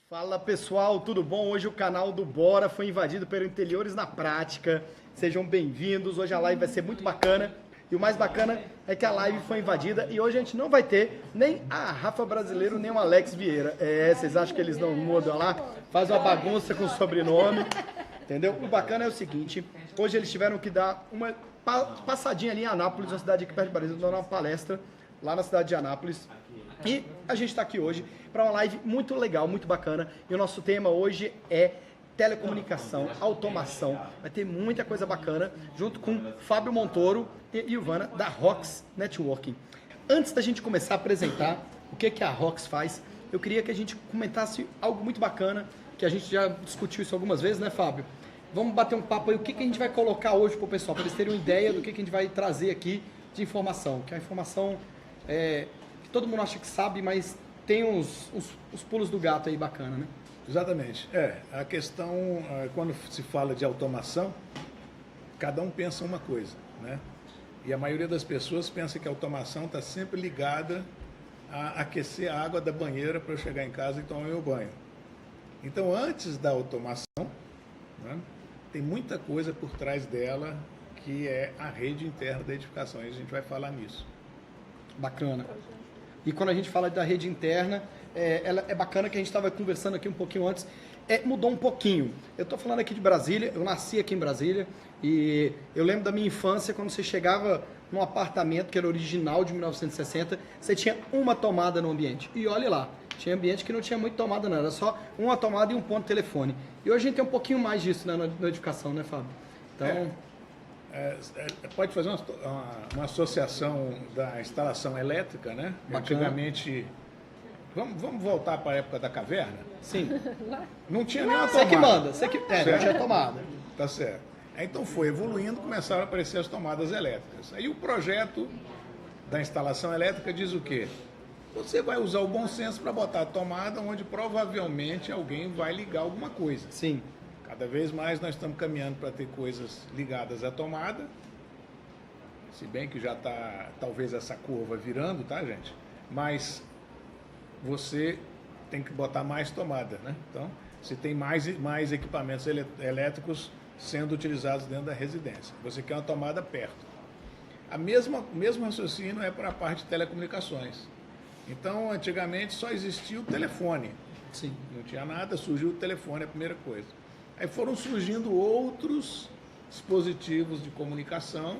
Fala pessoal, tudo bom? Hoje o canal do Bora foi invadido pelo Interiores na Prática. Sejam bem-vindos, hoje a live vai ser muito bacana. E o mais bacana é que a live foi invadida e hoje a gente não vai ter nem a Rafa Brasileiro, nem o Alex Vieira. Vocês acham que eles não mudam lá? Faz uma bagunça com o sobrenome, entendeu? O bacana é o seguinte, hoje eles tiveram que dar uma passadinha ali em Anápolis, uma cidade aqui perto de Brasília, dar uma palestra lá na cidade de Anápolis. E a gente está aqui hoje para uma live muito legal, muito bacana. E o nosso tema hoje é telecomunicação, automação. Vai ter muita coisa bacana, junto com Fábio Montoro e Ivana da Rox Networking. Antes da gente começar a apresentar o que a Rox faz, eu queria que a gente comentasse algo muito bacana, que a gente já discutiu isso algumas vezes, né, Fábio? Vamos bater um papo aí, o que a gente vai colocar hoje para o pessoal, para eles terem uma ideia do que a gente vai trazer aqui de informação. Que a informação que todo mundo acha que sabe, mas tem os pulos do gato aí bacana, né? Exatamente. A questão, quando se fala de automação, cada um pensa uma coisa, né? E a maioria das pessoas pensa que a automação está sempre ligada a aquecer a água da banheira para eu chegar em casa e tomar meu banho. Então, antes da automação, né, tem muita coisa por trás dela que é a rede interna da edificação, e a gente vai falar nisso. Bacana. E quando a gente fala da rede interna, ela é bacana que a gente estava conversando aqui um pouquinho antes, mudou um pouquinho. Eu estou falando aqui de Brasília, eu nasci aqui em Brasília e eu lembro da minha infância quando você chegava num apartamento que era original de 1960, você tinha uma tomada no ambiente. E olha lá, tinha ambiente que não tinha muito tomada não, era só uma tomada e um ponto de telefone. E hoje a gente tem um pouquinho mais disso, né, na edificação, né, Fábio? Então... pode fazer uma associação da instalação elétrica, né? Bacana. Antigamente, vamos voltar para a época da caverna? Sim. Não tinha nenhuma Você tomada. que manda, você que... não tinha tomada. Tá certo. Então foi evoluindo, começaram a aparecer as tomadas elétricas. Aí o projeto da instalação elétrica diz o quê? Você vai usar o bom senso para botar a tomada onde provavelmente alguém vai ligar alguma coisa. Sim. Cada vez mais nós estamos caminhando para ter coisas ligadas à tomada, se bem que já está talvez essa curva virando, tá, gente? Mas você tem que botar mais tomada, né? Então, se tem mais equipamentos elétricos sendo utilizados dentro da residência, você quer uma tomada perto. O mesmo raciocínio é para a parte de telecomunicações. Então, antigamente só existia o telefone. Sim. Não tinha nada, surgiu o telefone, a primeira coisa. Aí foram surgindo outros dispositivos de comunicação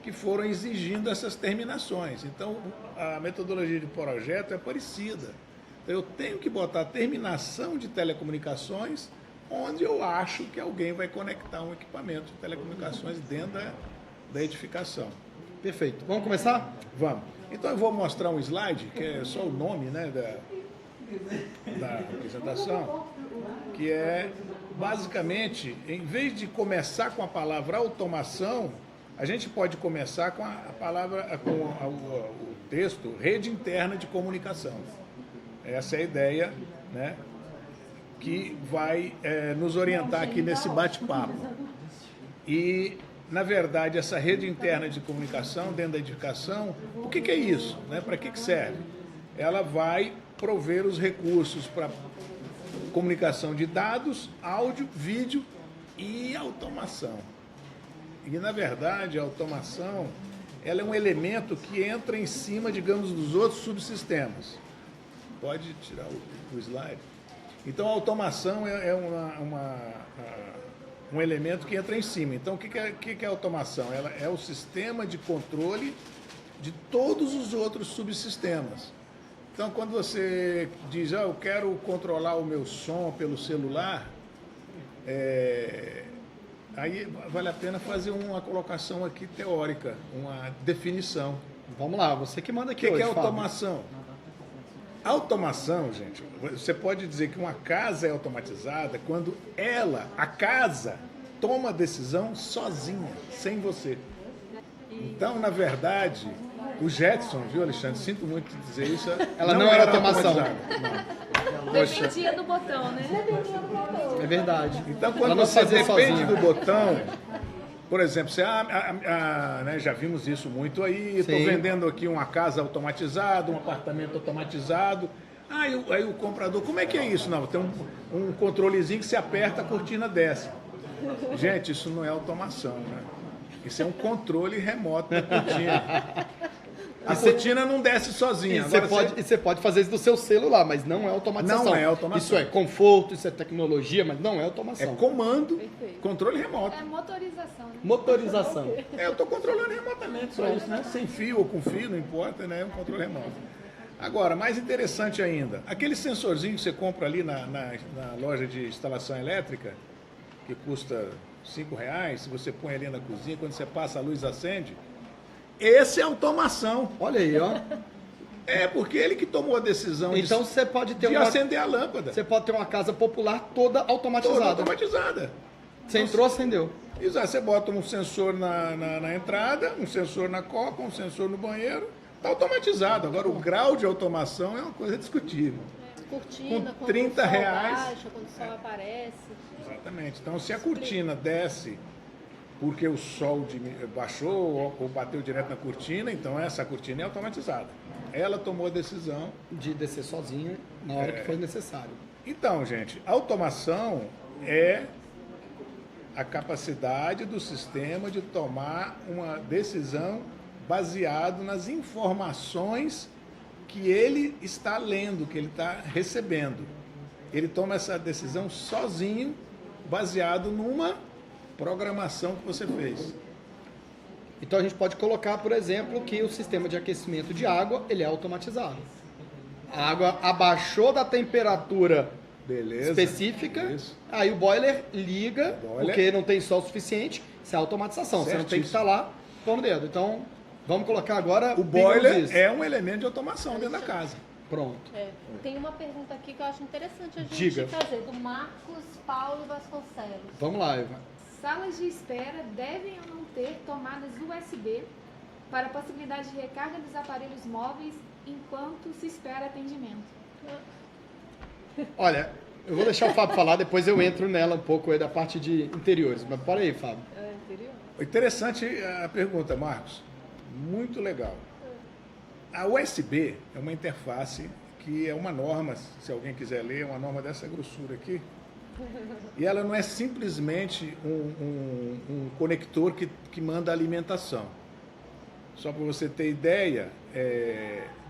que foram exigindo essas terminações. Então, a metodologia de projeto é parecida. Então, eu tenho que botar a terminação de telecomunicações onde eu acho que alguém vai conectar um equipamento de telecomunicações dentro da edificação. Perfeito. Vamos começar? Vamos. Então, eu vou mostrar um slide, que é só o nome, né, da apresentação, que é... Basicamente, em vez de começar com a palavra automação, a gente pode começar com a palavra, com o texto, rede interna de comunicação. Essa é a ideia, né, que vai nos orientar aqui nesse bate-papo. E, na verdade, essa rede interna de comunicação dentro da edificação, o que é isso? Né? Para que serve? Ela vai prover os recursos para comunicação de dados, áudio, vídeo e automação. E, na verdade, a automação ela é um elemento que entra em cima, digamos, dos outros subsistemas. Pode tirar o slide. Então, a automação é um elemento que entra em cima. Então, o que é a automação? Ela é o sistema de controle de todos os outros subsistemas. Então, quando você diz, eu quero controlar o meu som pelo celular, aí vale a pena fazer uma colocação aqui teórica, uma definição. Vamos lá, você que manda aqui hoje, O que é automação? Automação, gente, você pode dizer que uma casa é automatizada quando a casa, toma a decisão sozinha, sem você. Então, na verdade... O Jetson, viu, Alexandre? Sinto muito dizer isso. Ela não era automação. Dependia do botão, né? É verdade. Então, quando você depende do botão, por exemplo, você, né, já vimos isso muito aí, estou vendendo aqui uma casa automatizada, um apartamento automatizado. Aí o comprador, como é que é isso? Não, tem um controlezinho que se aperta, a cortina desce. Gente, isso não é automação, né? Isso é um controle remoto da cortina. A cortina não desce sozinha. E você pode fazer isso do seu celular, mas não é automatização. Não é automação. Isso é conforto, isso é tecnologia, mas não é automação. É comando, Perfeito. controle remoto. É motorização, né? Motorização. Eu estou controlando remotamente, só isso, né? Sem fio ou com fio, não importa, né? É um controle remoto. Agora, mais interessante ainda, aquele sensorzinho que você compra ali na loja de instalação elétrica, que custa R$5, se você põe ali na cozinha, quando você passa a luz acende, esse é automação. Olha aí, ó. É, porque ele que tomou a decisão Então você pode ter de acender a lâmpada. Você pode ter uma casa popular toda automatizada. Toda automatizada. Você entrou, acendeu. Exato, você bota um sensor na entrada, um sensor na copa, um sensor no banheiro, está automatizado. Agora, o grau de automação é uma coisa discutível. Cortina, Com quando R$30, o sol baixa, quando o sol aparece. Exatamente. Então, se a cortina desce porque o sol baixou ou bateu direto na cortina, então essa cortina é automatizada. Ela tomou a decisão de descer sozinha na hora que for necessário. Então, gente, automação é a capacidade do sistema de tomar uma decisão baseado nas informações que ele está lendo, que ele está recebendo. Ele toma essa decisão sozinho, baseado numa programação que você fez. Então a gente pode colocar, por exemplo, que o sistema de aquecimento de água, ele é automatizado. A água abaixou da temperatura específica, aí o boiler liga, porque não tem sol suficiente, isso é automatização, você não tem que estar lá pondo o dedo. Então, vamos colocar agora o boiler é um elemento de automação dentro da casa. Pronto. Tem uma pergunta aqui que eu acho interessante a gente fazer, do Marcos Paulo Vasconcelos. Vamos lá, Eva. Salas de espera devem ou não ter tomadas USB para possibilidade de recarga dos aparelhos móveis enquanto se espera atendimento? Olha, eu vou deixar o Fábio falar, depois eu entro nela um pouco aí da parte de interiores. Mas bora aí, Fábio. Interior? Interessante a pergunta, Marcos. Muito legal. A USB é uma interface que é uma norma, se alguém quiser ler, é uma norma dessa grossura aqui. E ela não é simplesmente um conector que manda alimentação. Só para você ter ideia,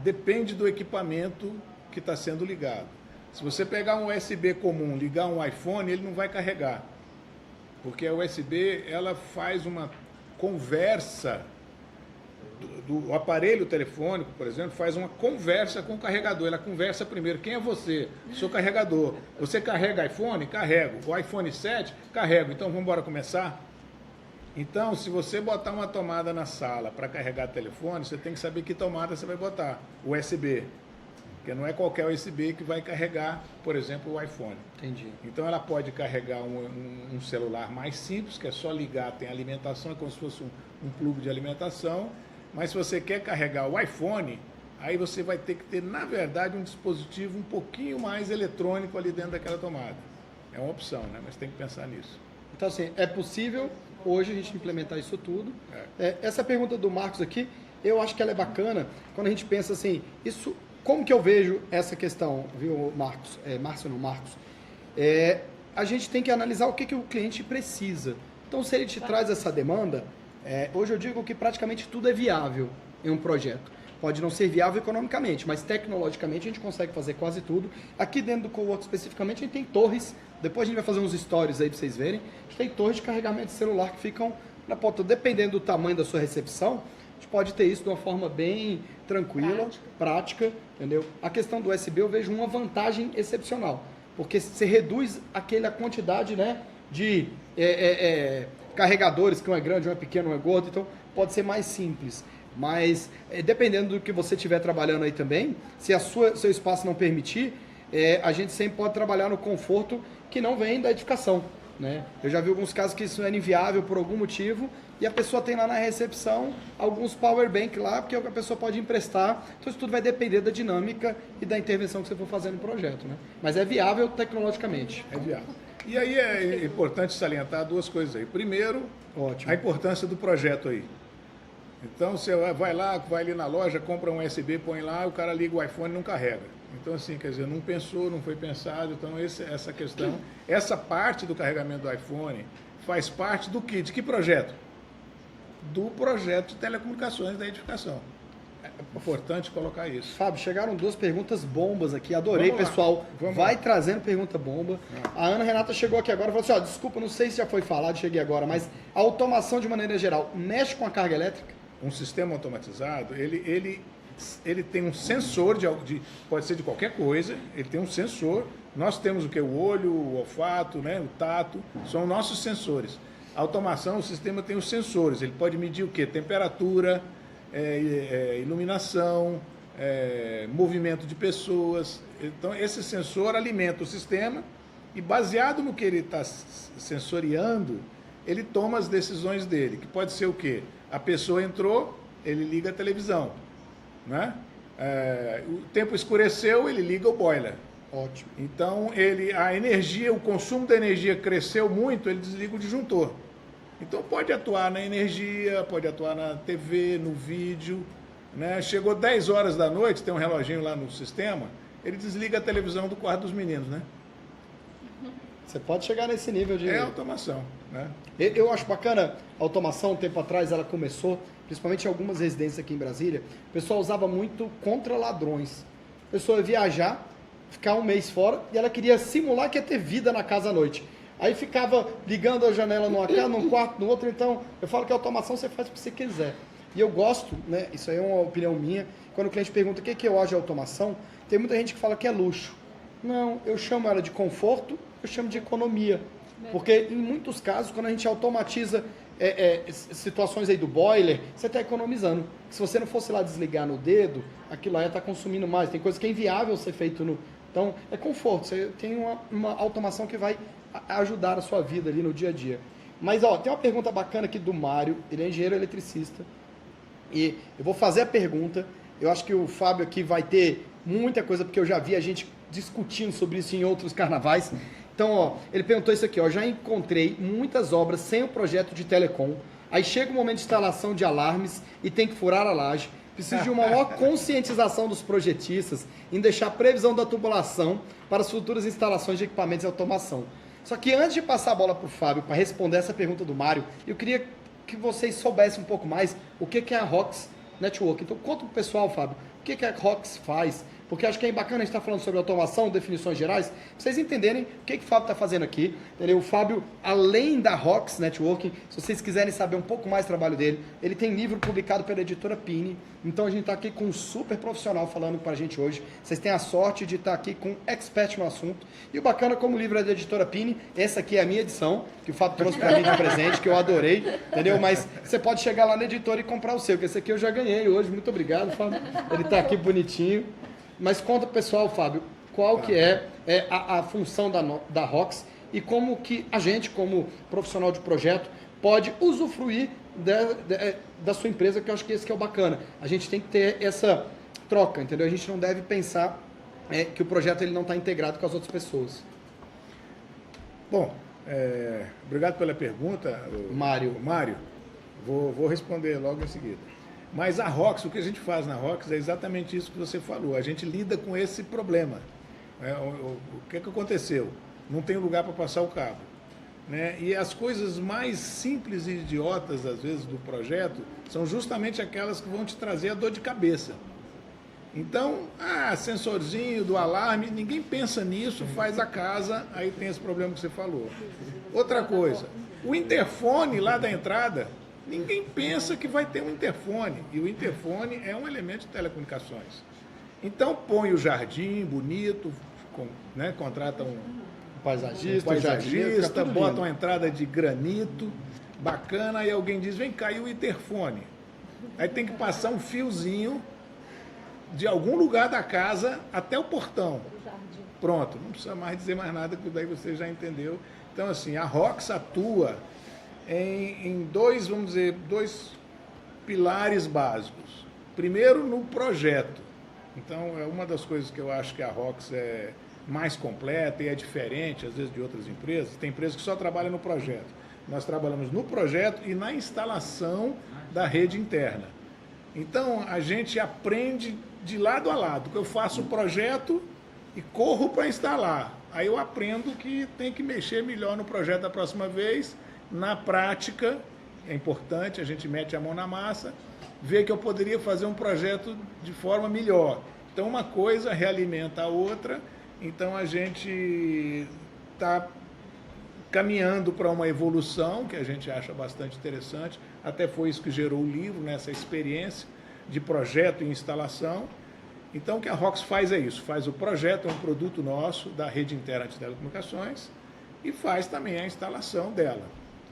depende do equipamento que está sendo ligado. Se você pegar um USB comum, ligar um iPhone, ele não vai carregar. Porque a USB, ela faz uma conversa, do aparelho telefônico, por exemplo, faz uma conversa com o carregador. Ela conversa primeiro. Quem é você? Sou carregador. Você carrega iPhone? Carrego. O iPhone 7? Carrego. Então, vamos embora começar? Então, se você botar uma tomada na sala para carregar telefone, você tem que saber que tomada você vai botar. USB. Porque não é qualquer USB que vai carregar, por exemplo, o iPhone. Entendi. Então, ela pode carregar um celular mais simples, que é só ligar, tem alimentação, é como se fosse um plug de alimentação. Mas se você quer carregar o iPhone, aí você vai ter que ter, na verdade, um dispositivo um pouquinho mais eletrônico ali dentro daquela tomada. É uma opção, né? Mas tem que pensar nisso. Então, assim, é possível hoje a gente implementar isso tudo. Essa pergunta do Marcos aqui, eu acho que ela é bacana quando a gente pensa assim, isso, como que eu vejo essa questão, viu, Marcos? Marcos. A gente tem que analisar o que o cliente precisa. Então, se ele te traz essa demanda, hoje eu digo que praticamente tudo é viável em um projeto. Pode não ser viável economicamente, mas tecnologicamente a gente consegue fazer quase tudo. Aqui dentro do Cowork especificamente, a gente tem torres, depois a gente vai fazer uns stories aí para vocês verem, a gente tem torres de carregamento de celular que ficam na ponta. Dependendo do tamanho da sua recepção, a gente pode ter isso de uma forma bem tranquila, prática, entendeu? A questão do USB eu vejo uma vantagem excepcional, porque você reduz aquela quantidade, né, de carregadores, que um é grande, um é pequeno, um é gordo, então pode ser mais simples. Mas dependendo do que você estiver trabalhando aí também, se seu espaço não permitir, a gente sempre pode trabalhar no conforto que não vem da edificação, né? Eu já vi alguns casos que isso era inviável por algum motivo e a pessoa tem lá na recepção alguns power bank lá, porque a pessoa pode emprestar. Então isso tudo vai depender da dinâmica e da intervenção que você for fazer no projeto, né? Mas é viável tecnologicamente. É viável. E aí é importante salientar duas coisas aí. Primeiro, a importância do projeto aí. Então você vai ali na loja, compra um USB, põe lá, o cara liga o iPhone e não carrega. Então, assim, quer dizer, não pensou, não foi pensado. Então, essa questão, essa parte do carregamento do iPhone faz parte do quê? De que projeto? Do projeto de telecomunicações da edificação. É importante colocar isso. Fábio, chegaram 2 perguntas bombas aqui. Adorei, Vamos lá. pessoal. Vamos Vai lá. trazendo pergunta bomba. A Ana Renata chegou aqui agora e falou assim, ó, desculpa, não sei se já foi falado, cheguei agora, mas a automação de maneira geral mexe com a carga elétrica? Um sistema automatizado, ele tem um sensor, pode ser de qualquer coisa, ele tem um sensor. Nós temos o que? O olho, o olfato, né? O tato, são nossos sensores. A automação, o sistema tem os sensores, ele pode medir o que? Temperatura, iluminação, movimento de pessoas. Então, esse sensor alimenta o sistema e, baseado no que ele está sensoriando, ele toma as decisões dele, que pode ser o quê? A pessoa entrou, ele liga a televisão, né? O tempo escureceu, ele liga o boiler. Ótimo. Então, a energia, o consumo da energia cresceu muito, ele desliga o disjuntor. Então, pode atuar na energia, pode atuar na TV, no vídeo, né? Chegou 10 horas da noite, tem um reloginho lá no sistema, ele desliga a televisão do quarto dos meninos, né? Você pode chegar nesse nível de... É automação, né? Eu acho bacana a automação, um tempo atrás ela começou, principalmente em algumas residências aqui em Brasília, o pessoal usava muito contra ladrões. A pessoa ia viajar, ficar um mês fora, e ela queria simular que ia ter vida na casa à noite. Aí ficava ligando a janela numa casa, num quarto, no outro. Então, eu falo que a automação você faz o que você quiser. E eu gosto, né? Isso aí é uma opinião minha. Quando o cliente pergunta o que eu acho de automação, tem muita gente que fala que é luxo. Não, eu chamo ela de conforto, eu chamo de economia. Porque em muitos casos, quando a gente automatiza situações aí do boiler, você está economizando. Se você não fosse lá desligar no dedo, aquilo aí está consumindo mais. Tem coisa que é inviável ser feito no... Então, é conforto. Você tem uma automação que vai ajudar a sua vida ali no dia a dia. Mas, ó, tem uma pergunta bacana aqui do Mário. Ele é engenheiro eletricista. E eu vou fazer a pergunta. Eu acho que o Fábio aqui vai ter muita coisa, porque eu já vi a gente discutindo sobre isso em outros carnavais. Então, ó, ele perguntou isso aqui, ó, já encontrei muitas obras sem o projeto de telecom, aí chega o momento de instalação de alarmes e tem que furar a laje. Preciso de uma maior conscientização dos projetistas em deixar a previsão da tubulação para as futuras instalações de equipamentos de automação. Só que antes de passar a bola para o Fábio para responder essa pergunta do Mário, eu queria que vocês soubessem um pouco mais o que é a ROX Network. Então, conta para o pessoal, Fábio, o que a ROX faz. Porque acho que é bacana a gente estar falando sobre automação, definições gerais, para vocês entenderem o que o Fábio está fazendo aqui. Entendeu? O Fábio, além da ROX Networking, se vocês quiserem saber um pouco mais do trabalho dele, ele tem livro publicado pela editora Pini. Então a gente está aqui com um super profissional falando para a gente hoje. Vocês têm a sorte de estar aqui com um expert no assunto. E o bacana, como o livro é da editora Pini, essa aqui é a minha edição, que o Fábio trouxe para mim de presente, que eu adorei, entendeu? Mas você pode chegar lá na editora e comprar o seu, que esse aqui eu já ganhei hoje. Muito obrigado, Fábio. Ele está aqui bonitinho. Mas conta pro pessoal, Fábio, qual que é a função da ROX e como que a gente, como profissional de projeto, pode usufruir da sua empresa, que eu acho que esse que é o bacana. A gente tem que ter essa troca, entendeu? A gente não deve pensar que o projeto ele não está integrado com as outras pessoas. Bom, obrigado pela pergunta, Mário. Vou responder logo em seguida. Mas a ROX, o que a gente faz na ROX é exatamente isso que você falou. A gente lida com esse problema. O que aconteceu? Não tem lugar para passar o cabo. Né? E as coisas mais simples e idiotas, às vezes, do projeto, são justamente aquelas que vão te trazer a dor de cabeça. Então, sensorzinho do alarme, ninguém pensa nisso, faz a casa, aí tem esse problema que você falou. Outra coisa, o interfone lá da entrada, ninguém pensa que vai ter um interfone, e o interfone é um elemento de telecomunicações. Então, põe o jardim bonito, né, contrata um paisagista, bota uma entrada de granito, bacana, aí alguém diz, vem cá, e o interfone? Aí tem que passar um fiozinho de algum lugar da casa até o portão. Pronto, não precisa mais dizer mais nada, que daí você já entendeu. Então, assim, a ROX atua em dois pilares básicos. Primeiro, no projeto. Então, é uma das coisas que eu acho que a ROX é mais completa e é diferente, às vezes, de outras empresas. Tem empresas que só trabalham no projeto. Nós trabalhamos no projeto e na instalação da rede interna. Então, a gente aprende de lado a lado, que eu faço o projeto e corro para instalar. Aí eu aprendo que tem que mexer melhor no projeto da próxima vez. Na prática, é importante, a gente mete a mão na massa, vê que eu poderia fazer um projeto de forma melhor. Então uma coisa realimenta a outra, então a gente está caminhando para uma evolução que a gente acha bastante interessante. Até foi isso que gerou o livro, nessa experiência de projeto e instalação. Então o que a ROX faz é isso, faz o projeto, é um produto nosso da rede interna de telecomunicações e faz também a instalação dela.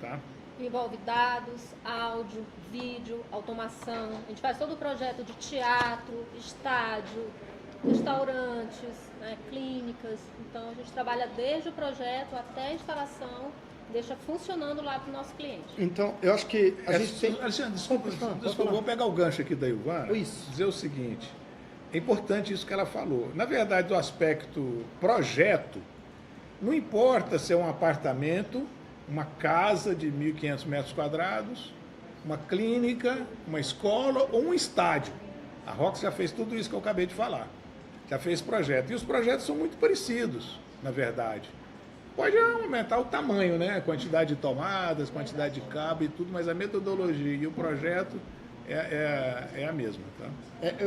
Tá? Envolve dados, áudio, vídeo, automação. A gente faz todo o projeto de teatro, estádio, restaurantes, né, clínicas. Então a gente trabalha desde o projeto até a instalação, deixa funcionando lá para o nosso cliente. Então, eu acho que a gente tem... Alexandre, desculpa, vou pegar o gancho aqui da Ilvana, Isso. dizer o seguinte, é importante isso que ela falou. Na verdade, do aspecto projeto, não importa se é um apartamento, uma casa de 1.500 metros quadrados, uma clínica, uma escola ou um estádio. A ROX já fez tudo isso que eu acabei de falar. Já fez projeto. E os projetos são muito parecidos, na verdade. Pode aumentar o tamanho, né? A quantidade de tomadas, quantidade de cabo e tudo, mas a metodologia e o projeto é a mesma. Tá?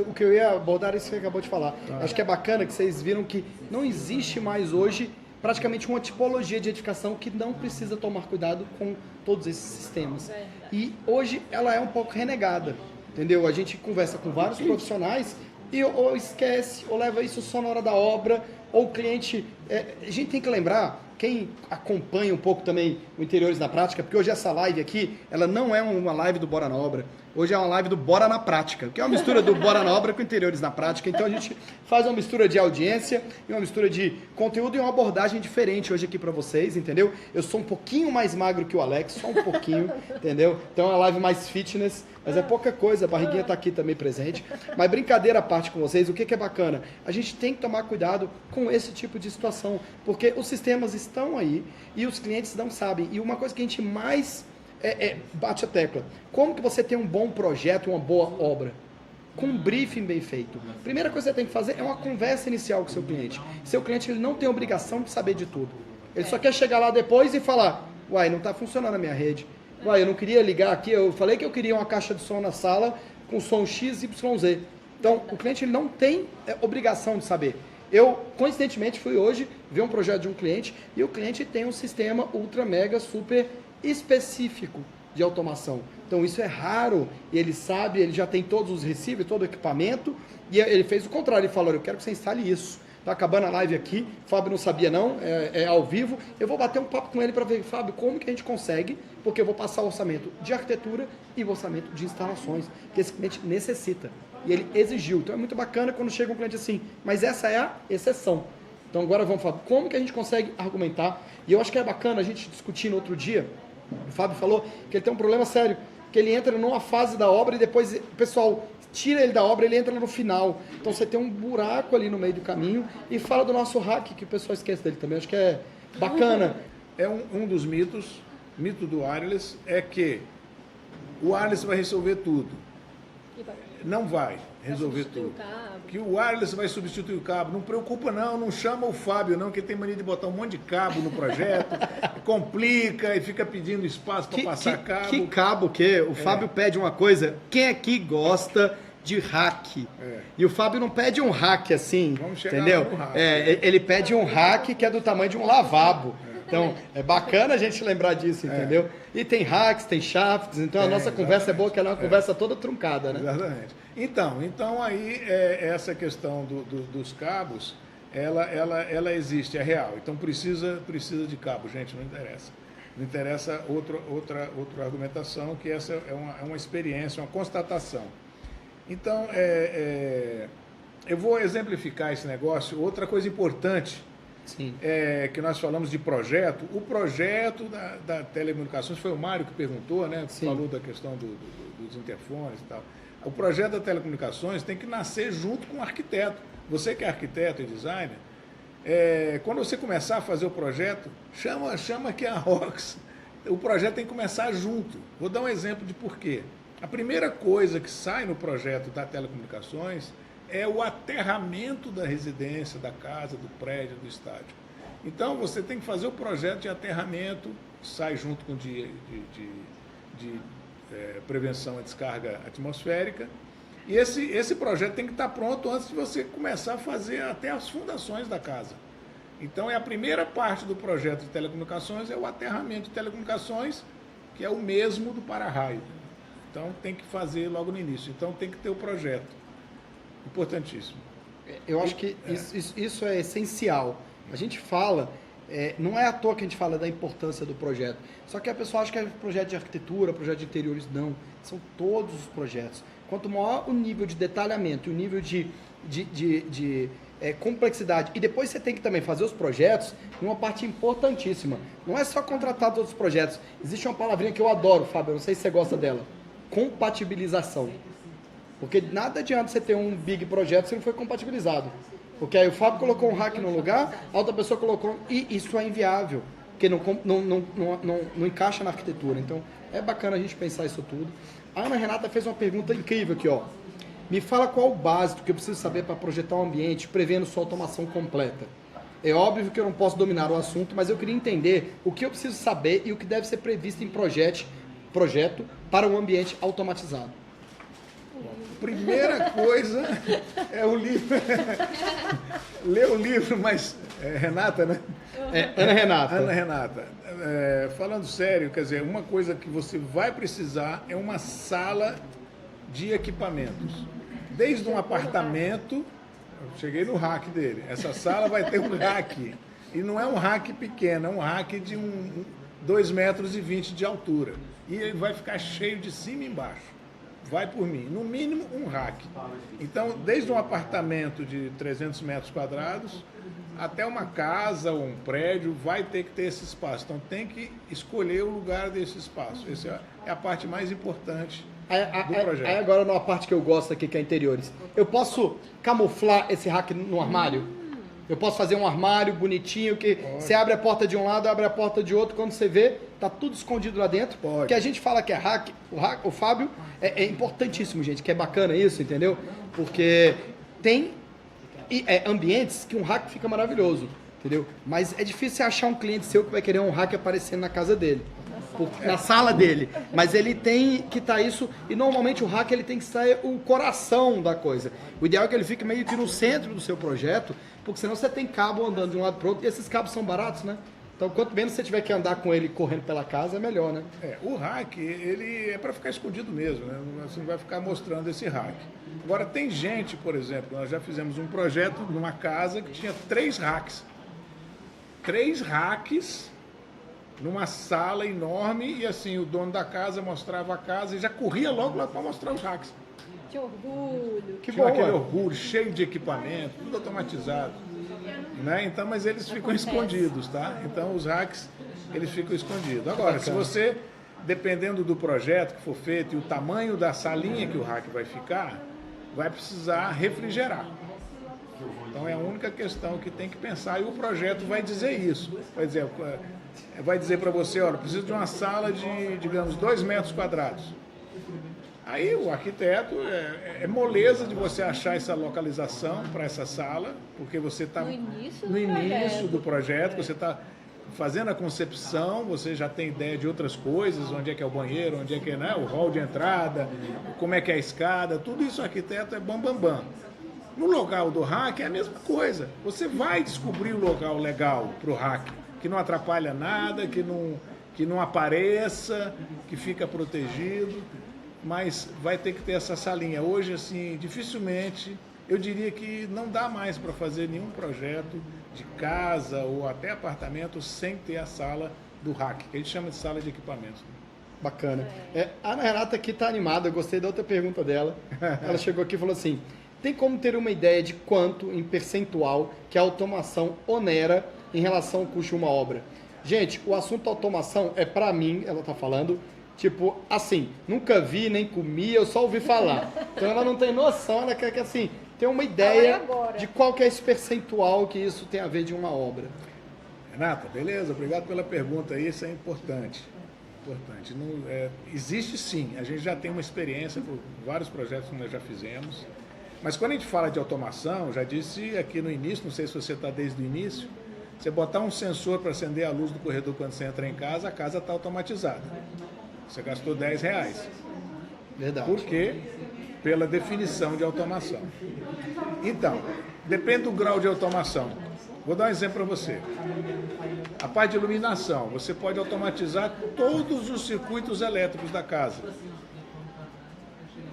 O que eu ia abordar é isso que você acabou de falar. Acho que é bacana que vocês viram que não existe mais hoje praticamente uma tipologia de edificação que não precisa tomar cuidado com todos esses sistemas. E hoje ela é um pouco renegada, entendeu? A gente conversa com vários profissionais e ou esquece, ou leva isso só na hora da obra, ou o cliente... a gente tem que lembrar, quem acompanha um pouco também o Interiores na Prática, porque hoje essa live aqui, ela não é uma live do Bora na Obra, hoje é uma live do Bora na Prática, que é uma mistura do Bora na Obra com Interiores na Prática. Então a gente faz uma mistura de audiência e uma mistura de conteúdo e uma abordagem diferente hoje aqui para vocês, entendeu? Eu sou um pouquinho mais magro que o Alex, só um pouquinho, entendeu? Então é uma live mais fitness, mas é pouca coisa, a barriguinha tá aqui também presente. Mas brincadeira à parte com vocês, o que é bacana? A gente tem que tomar cuidado com esse tipo de situação, porque os sistemas estão aí e os clientes não sabem. E uma coisa que a gente mais bate a tecla, como que você tem um bom projeto, uma boa obra? Com um briefing bem feito. Primeira coisa que você tem que fazer é uma conversa inicial com o seu cliente. Seu cliente ele não tem obrigação de saber de tudo. Ele só quer chegar lá depois e falar, uai, não está funcionando a minha rede. Uai, eu não queria ligar aqui, eu falei que eu queria uma caixa de som na sala com som XYZ. Então, o cliente ele não tem obrigação de saber. Eu, coincidentemente, fui hoje ver um projeto de um cliente e o cliente tem um sistema ultra, mega, super específico de automação. Então, isso é raro e ele sabe, ele já tem todos os receivers, todo o equipamento e ele fez o contrário. Ele falou, eu quero que você instale isso. Tá acabando a live aqui, o Fábio não sabia não, é ao vivo. Eu vou bater um papo com ele para ver, Fábio, como que a gente consegue, porque eu vou passar o orçamento de arquitetura e o orçamento de instalações, que esse cliente necessita. E ele exigiu. Então é muito bacana quando chega um cliente assim, mas essa é a exceção. Então agora vamos falar, como que a gente consegue argumentar? E eu acho que é bacana a gente discutir no outro dia, o Fábio falou que ele tem um problema sério, que ele entra numa fase da obra e depois o pessoal tira ele da obra, ele entra no final. Então você tem um buraco ali no meio do caminho e fala do nosso hack, que o pessoal esquece dele também. Acho que é bacana. É um dos mitos, mito do wireless, é que o wireless vai resolver tudo. Não vai resolver tudo. Que o wireless vai substituir o cabo. Não preocupa não chama o Fábio não, que ele tem mania de botar um monte de cabo no projeto, complica e fica pedindo espaço para passar cabo. Que cabo que? O Fábio pede uma coisa, quem aqui gosta de hack? E o Fábio não pede um hack assim, vamos chegar entendeu? lá no hack. Ele pede um hack que é do tamanho de um lavabo. Então, é bacana a gente lembrar disso, entendeu? E tem hacks, tem shafts, então a nossa conversa é boa, que ela é uma conversa toda truncada, né? Exatamente. Então aí essa questão dos cabos, ela existe, é real. Então precisa de cabo, gente, não interessa. Não interessa outra argumentação, que essa é uma experiência, uma constatação. Então, eu vou exemplificar esse negócio. Outra coisa importante, Sim. Que nós falamos de projeto. O projeto da telecomunicações, foi o Mário que perguntou, né? Sim. Falou da questão dos interfones e tal. O projeto da telecomunicações tem que nascer junto com o arquiteto. Você que é arquiteto e designer, quando você começar a fazer o projeto, chama que é a ROX. O projeto tem que começar junto. Vou dar um exemplo de porquê. A primeira coisa que sai no projeto da telecomunicações é o aterramento da residência, da casa, do prédio, do estádio. Então, você tem que fazer o projeto de aterramento, sai junto com o de prevenção à descarga atmosférica. E esse projeto tem que estar pronto antes de você começar a fazer até as fundações da casa. Então, a primeira parte do projeto de telecomunicações é o aterramento de telecomunicações, que é o mesmo do para-raio. Então, tem que fazer logo no início. Então, tem que ter o projeto. Importantíssimo. Eu acho que isso é essencial. A gente fala, não é à toa que a gente fala da importância do projeto. Só que a pessoa acha que é projeto de arquitetura, projeto de interiores. Não, são todos os projetos. Quanto maior o nível de detalhamento, o nível de complexidade, e depois você tem que também fazer os projetos, uma parte importantíssima. Não é só contratar todos os projetos. Existe uma palavrinha que eu adoro, Fábio, não sei se você gosta dela. Compatibilização. Porque nada adianta você ter um big projeto se não for compatibilizado. Porque aí o Fábio colocou um rack no lugar, a outra pessoa colocou... E isso é inviável, porque não encaixa na arquitetura. Então, é bacana a gente pensar isso tudo. A Ana Renata fez uma pergunta incrível aqui, ó. Me fala qual o básico que eu preciso saber para projetar um ambiente prevendo sua automação completa. É óbvio que eu não posso dominar o assunto, mas eu queria entender o que eu preciso saber e o que deve ser previsto em projeto para um ambiente automatizado. Primeira coisa é o livro. Ler o livro, mas Renata, né? Ana Renata. Ana Renata. Falando sério, quer dizer, uma coisa que você vai precisar é uma sala de equipamentos. Desde um apartamento, eu cheguei no rack dele. Essa sala vai ter um rack. E não é um rack pequeno, é um rack de 2,20 metros de altura. E ele vai ficar cheio de cima e embaixo. Vai por mim, no mínimo um rack. Então, desde um apartamento de 300 metros quadrados até uma casa ou um prédio, vai ter que ter esse espaço. Então, tem que escolher o lugar desse espaço. Essa é a parte mais importante do projeto. Aí agora, numa parte que eu gosto aqui, que é interiores. Eu posso camuflar esse rack no armário? Eu posso fazer um armário bonitinho, que você abre a porta de um lado, abre a porta de outro, quando você vê, tá tudo escondido lá dentro. Pode. Que a gente fala que é hack, o Fábio, é importantíssimo, gente, que é bacana isso, entendeu? Porque tem ambientes que um hack fica maravilhoso, entendeu? Mas é difícil você achar um cliente seu que vai querer um hack aparecendo na casa dele. Na sala dele, mas ele tem que estar isso, e normalmente o hack ele tem que estar o coração da coisa. O ideal é que ele fique meio que no centro do seu projeto, porque senão você tem cabo andando de um lado para o outro, e esses cabos são baratos, né? Então, quanto menos você tiver que andar com ele correndo pela casa, é melhor, né? O hack, ele é para ficar escondido mesmo, né? Você não vai ficar mostrando esse hack. Agora, tem gente, por exemplo, nós já fizemos um projeto numa casa que tinha 3 racks. 3 racks numa sala enorme, e assim, o dono da casa mostrava a casa e já corria logo lá para mostrar os racks. Que orgulho. Que Tinha bom, aquele ué. orgulho, cheio de equipamento, tudo automatizado. Né? Então, mas eles ficam escondidos, tá? Então, os racks, eles ficam escondidos. Agora, se você, dependendo do projeto que for feito e o tamanho da salinha que o rack vai ficar, vai precisar refrigerar. Então, é a única questão que tem que pensar, e o projeto vai dizer isso. Vai dizer para você, olha, preciso de uma sala de, digamos, 2 metros quadrados. Aí o arquiteto, é moleza de você achar essa localização para essa sala, porque você está no início do projeto, você está fazendo a concepção, você já tem ideia de outras coisas, onde é que é o banheiro, onde é que é, né, o hall de entrada, como é que é a escada, tudo isso o arquiteto é bam. No local do hack é a mesma coisa. Você vai descobrir o local legal para o hack, que não atrapalha nada, que não apareça, que fica protegido, mas vai ter que ter essa salinha. Hoje, assim, dificilmente, eu diria que não dá mais para fazer nenhum projeto de casa ou até apartamento sem ter a sala do hack, que a gente chama de sala de equipamentos. Bacana. A Ana Renata aqui está animada, eu gostei da outra pergunta dela. Ela chegou aqui e falou assim, tem como ter uma ideia de quanto, em percentual, que a automação onera em relação ao custo de uma obra? Gente, o assunto automação é para mim, ela está falando, tipo, assim, nunca vi, nem comi, eu só ouvi falar. Então ela não tem noção, ela quer que, assim, ter uma ideia de qual que é esse percentual que isso tem a ver de uma obra. Renata, beleza, obrigado pela pergunta aí, isso é importante. Existe sim, a gente já tem uma experiência por vários projetos que nós já fizemos. Mas quando a gente fala de automação, já disse aqui no início, não sei se você está desde o início, você botar um sensor para acender a luz do corredor quando você entra em casa, a casa está automatizada. Você gastou R$10. Verdade. Por quê? Pela definição de automação. Então, depende do grau de automação. Vou dar um exemplo para você. A parte de iluminação, você pode automatizar todos os circuitos elétricos da casa.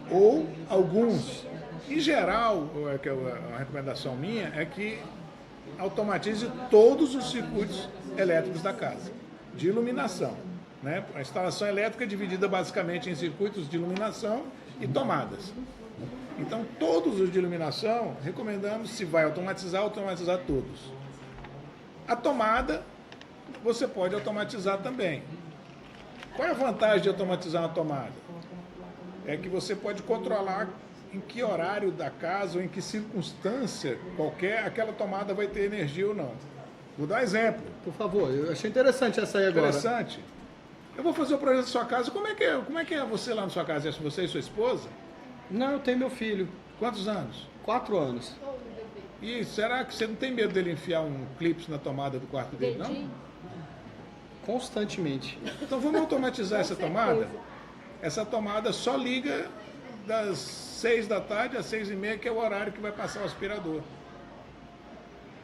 Ou alguns. Em geral, a recomendação minha é que automatize todos os circuitos elétricos da casa, de iluminação. Né? A instalação elétrica é dividida basicamente em circuitos de iluminação e tomadas. Então, todos os de iluminação, recomendamos, se vai automatizar todos. A tomada, você pode automatizar também. Qual é a vantagem de automatizar uma tomada? É que você pode controlar em que horário da casa ou em que circunstância qualquer aquela tomada vai ter energia ou não. Vou dar um exemplo. Por favor, eu achei interessante essa aí agora. Interessante. Eu vou fazer o projeto da sua casa. Como é que é você lá na sua casa? É você e sua esposa? Não, eu tenho meu filho, Quantos anos? 4 anos. E será que você não tem medo dele enfiar um clipe na tomada do quarto dele, não? Dedinho. Constantemente. Então vamos automatizar essa tomada? Essa tomada só liga das 6 da tarde às 6h30, que é o horário que vai passar o aspirador.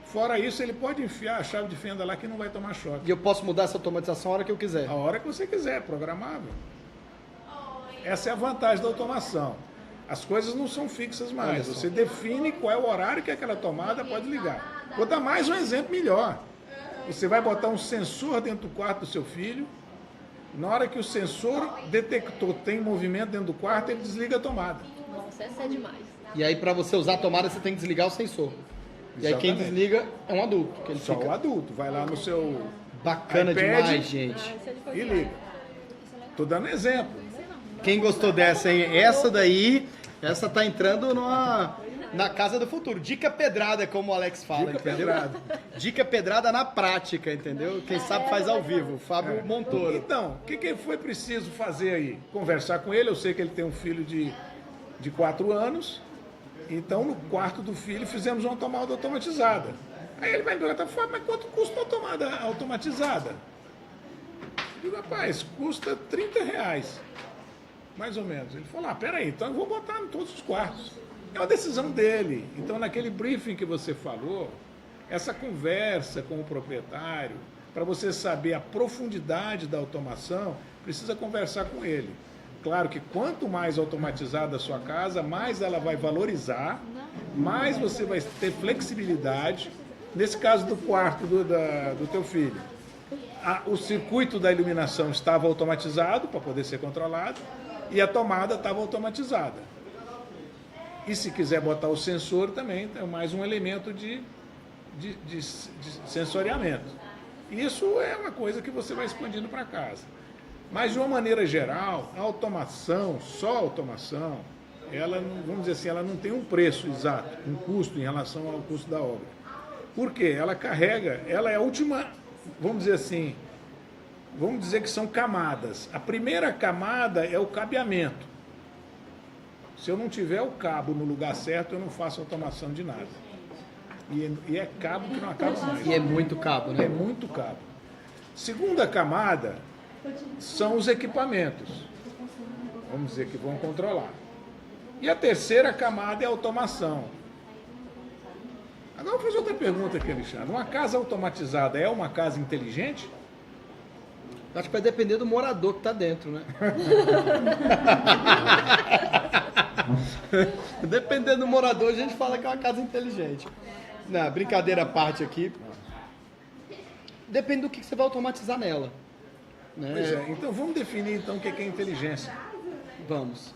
Fora isso, ele pode enfiar a chave de fenda lá que não vai tomar choque. E eu posso mudar essa automatização a hora que eu quiser. A hora que você quiser, programável. Essa é a vantagem da automação. As coisas não são fixas mais. Você define qual é o horário que aquela tomada pode ligar. Vou dar mais um exemplo melhor. Você vai botar um sensor dentro do quarto do seu filho. Na hora que o sensor detectou tem movimento dentro do quarto, ele desliga a tomada. Nossa, essa é demais. E aí, para você usar a tomada, você tem que desligar o sensor. E aí, quem Exatamente. desliga é um adulto. Que ele Só fica... o adulto. Vai lá no seu Bacana iPad demais, gente. Isso é de e qualidade. liga. Estou dando exemplo. Quem gostou dessa, hein? Essa daí, essa tá entrando na casa do futuro. Dica pedrada, como o Alex fala, Dica entendeu? pedrada. Dica pedrada na prática, entendeu? Quem sabe faz ao vivo. Fábio Montoro. Então, o que foi preciso fazer aí? Conversar com ele. Eu sei que ele tem um filho de 4 anos. Então, no quarto do filho, fizemos uma tomada automatizada. Aí ele vai me perguntar, Fábio, mas quanto custa uma tomada automatizada? Eu digo, rapaz, custa R$30, mais ou menos. Ele falou, peraí, então eu vou botar em todos os quartos. É uma decisão dele. Então, naquele briefing que você falou, essa conversa com o proprietário, para você saber a profundidade da automação, precisa conversar com ele. Claro que quanto mais automatizada a sua casa, mais ela vai valorizar, mais você vai ter flexibilidade. Nesse caso do quarto do teu filho, o circuito da iluminação estava automatizado para poder ser controlado e a tomada estava automatizada. E se quiser botar o sensor também, é mais um elemento de sensoriamento. Isso é uma coisa que você vai expandindo para casa. Mas, de uma maneira geral, a automação, só a automação, ela, vamos dizer assim, ela não tem um preço exato, um custo em relação ao custo da obra. Por quê? Ela carrega, ela é a última, vamos dizer assim, vamos dizer que são camadas. A primeira camada é o cabeamento. Se eu não tiver o cabo no lugar certo, eu não faço automação de nada. E é cabo que não acaba mais. E é muito cabo, né? É muito cabo. Segunda camada são os equipamentos, vamos dizer, que vão controlar. E a terceira camada é a automação. Agora eu vou fazer outra pergunta aqui, Alexandre. Uma casa automatizada é uma casa inteligente? Acho que vai depender do morador que está dentro, né? Dependendo do morador, a gente fala que é uma casa inteligente. Não, brincadeira à parte aqui. Depende do que você vai automatizar nela. Né? Pois é, então vamos definir então o que é inteligência. Vamos.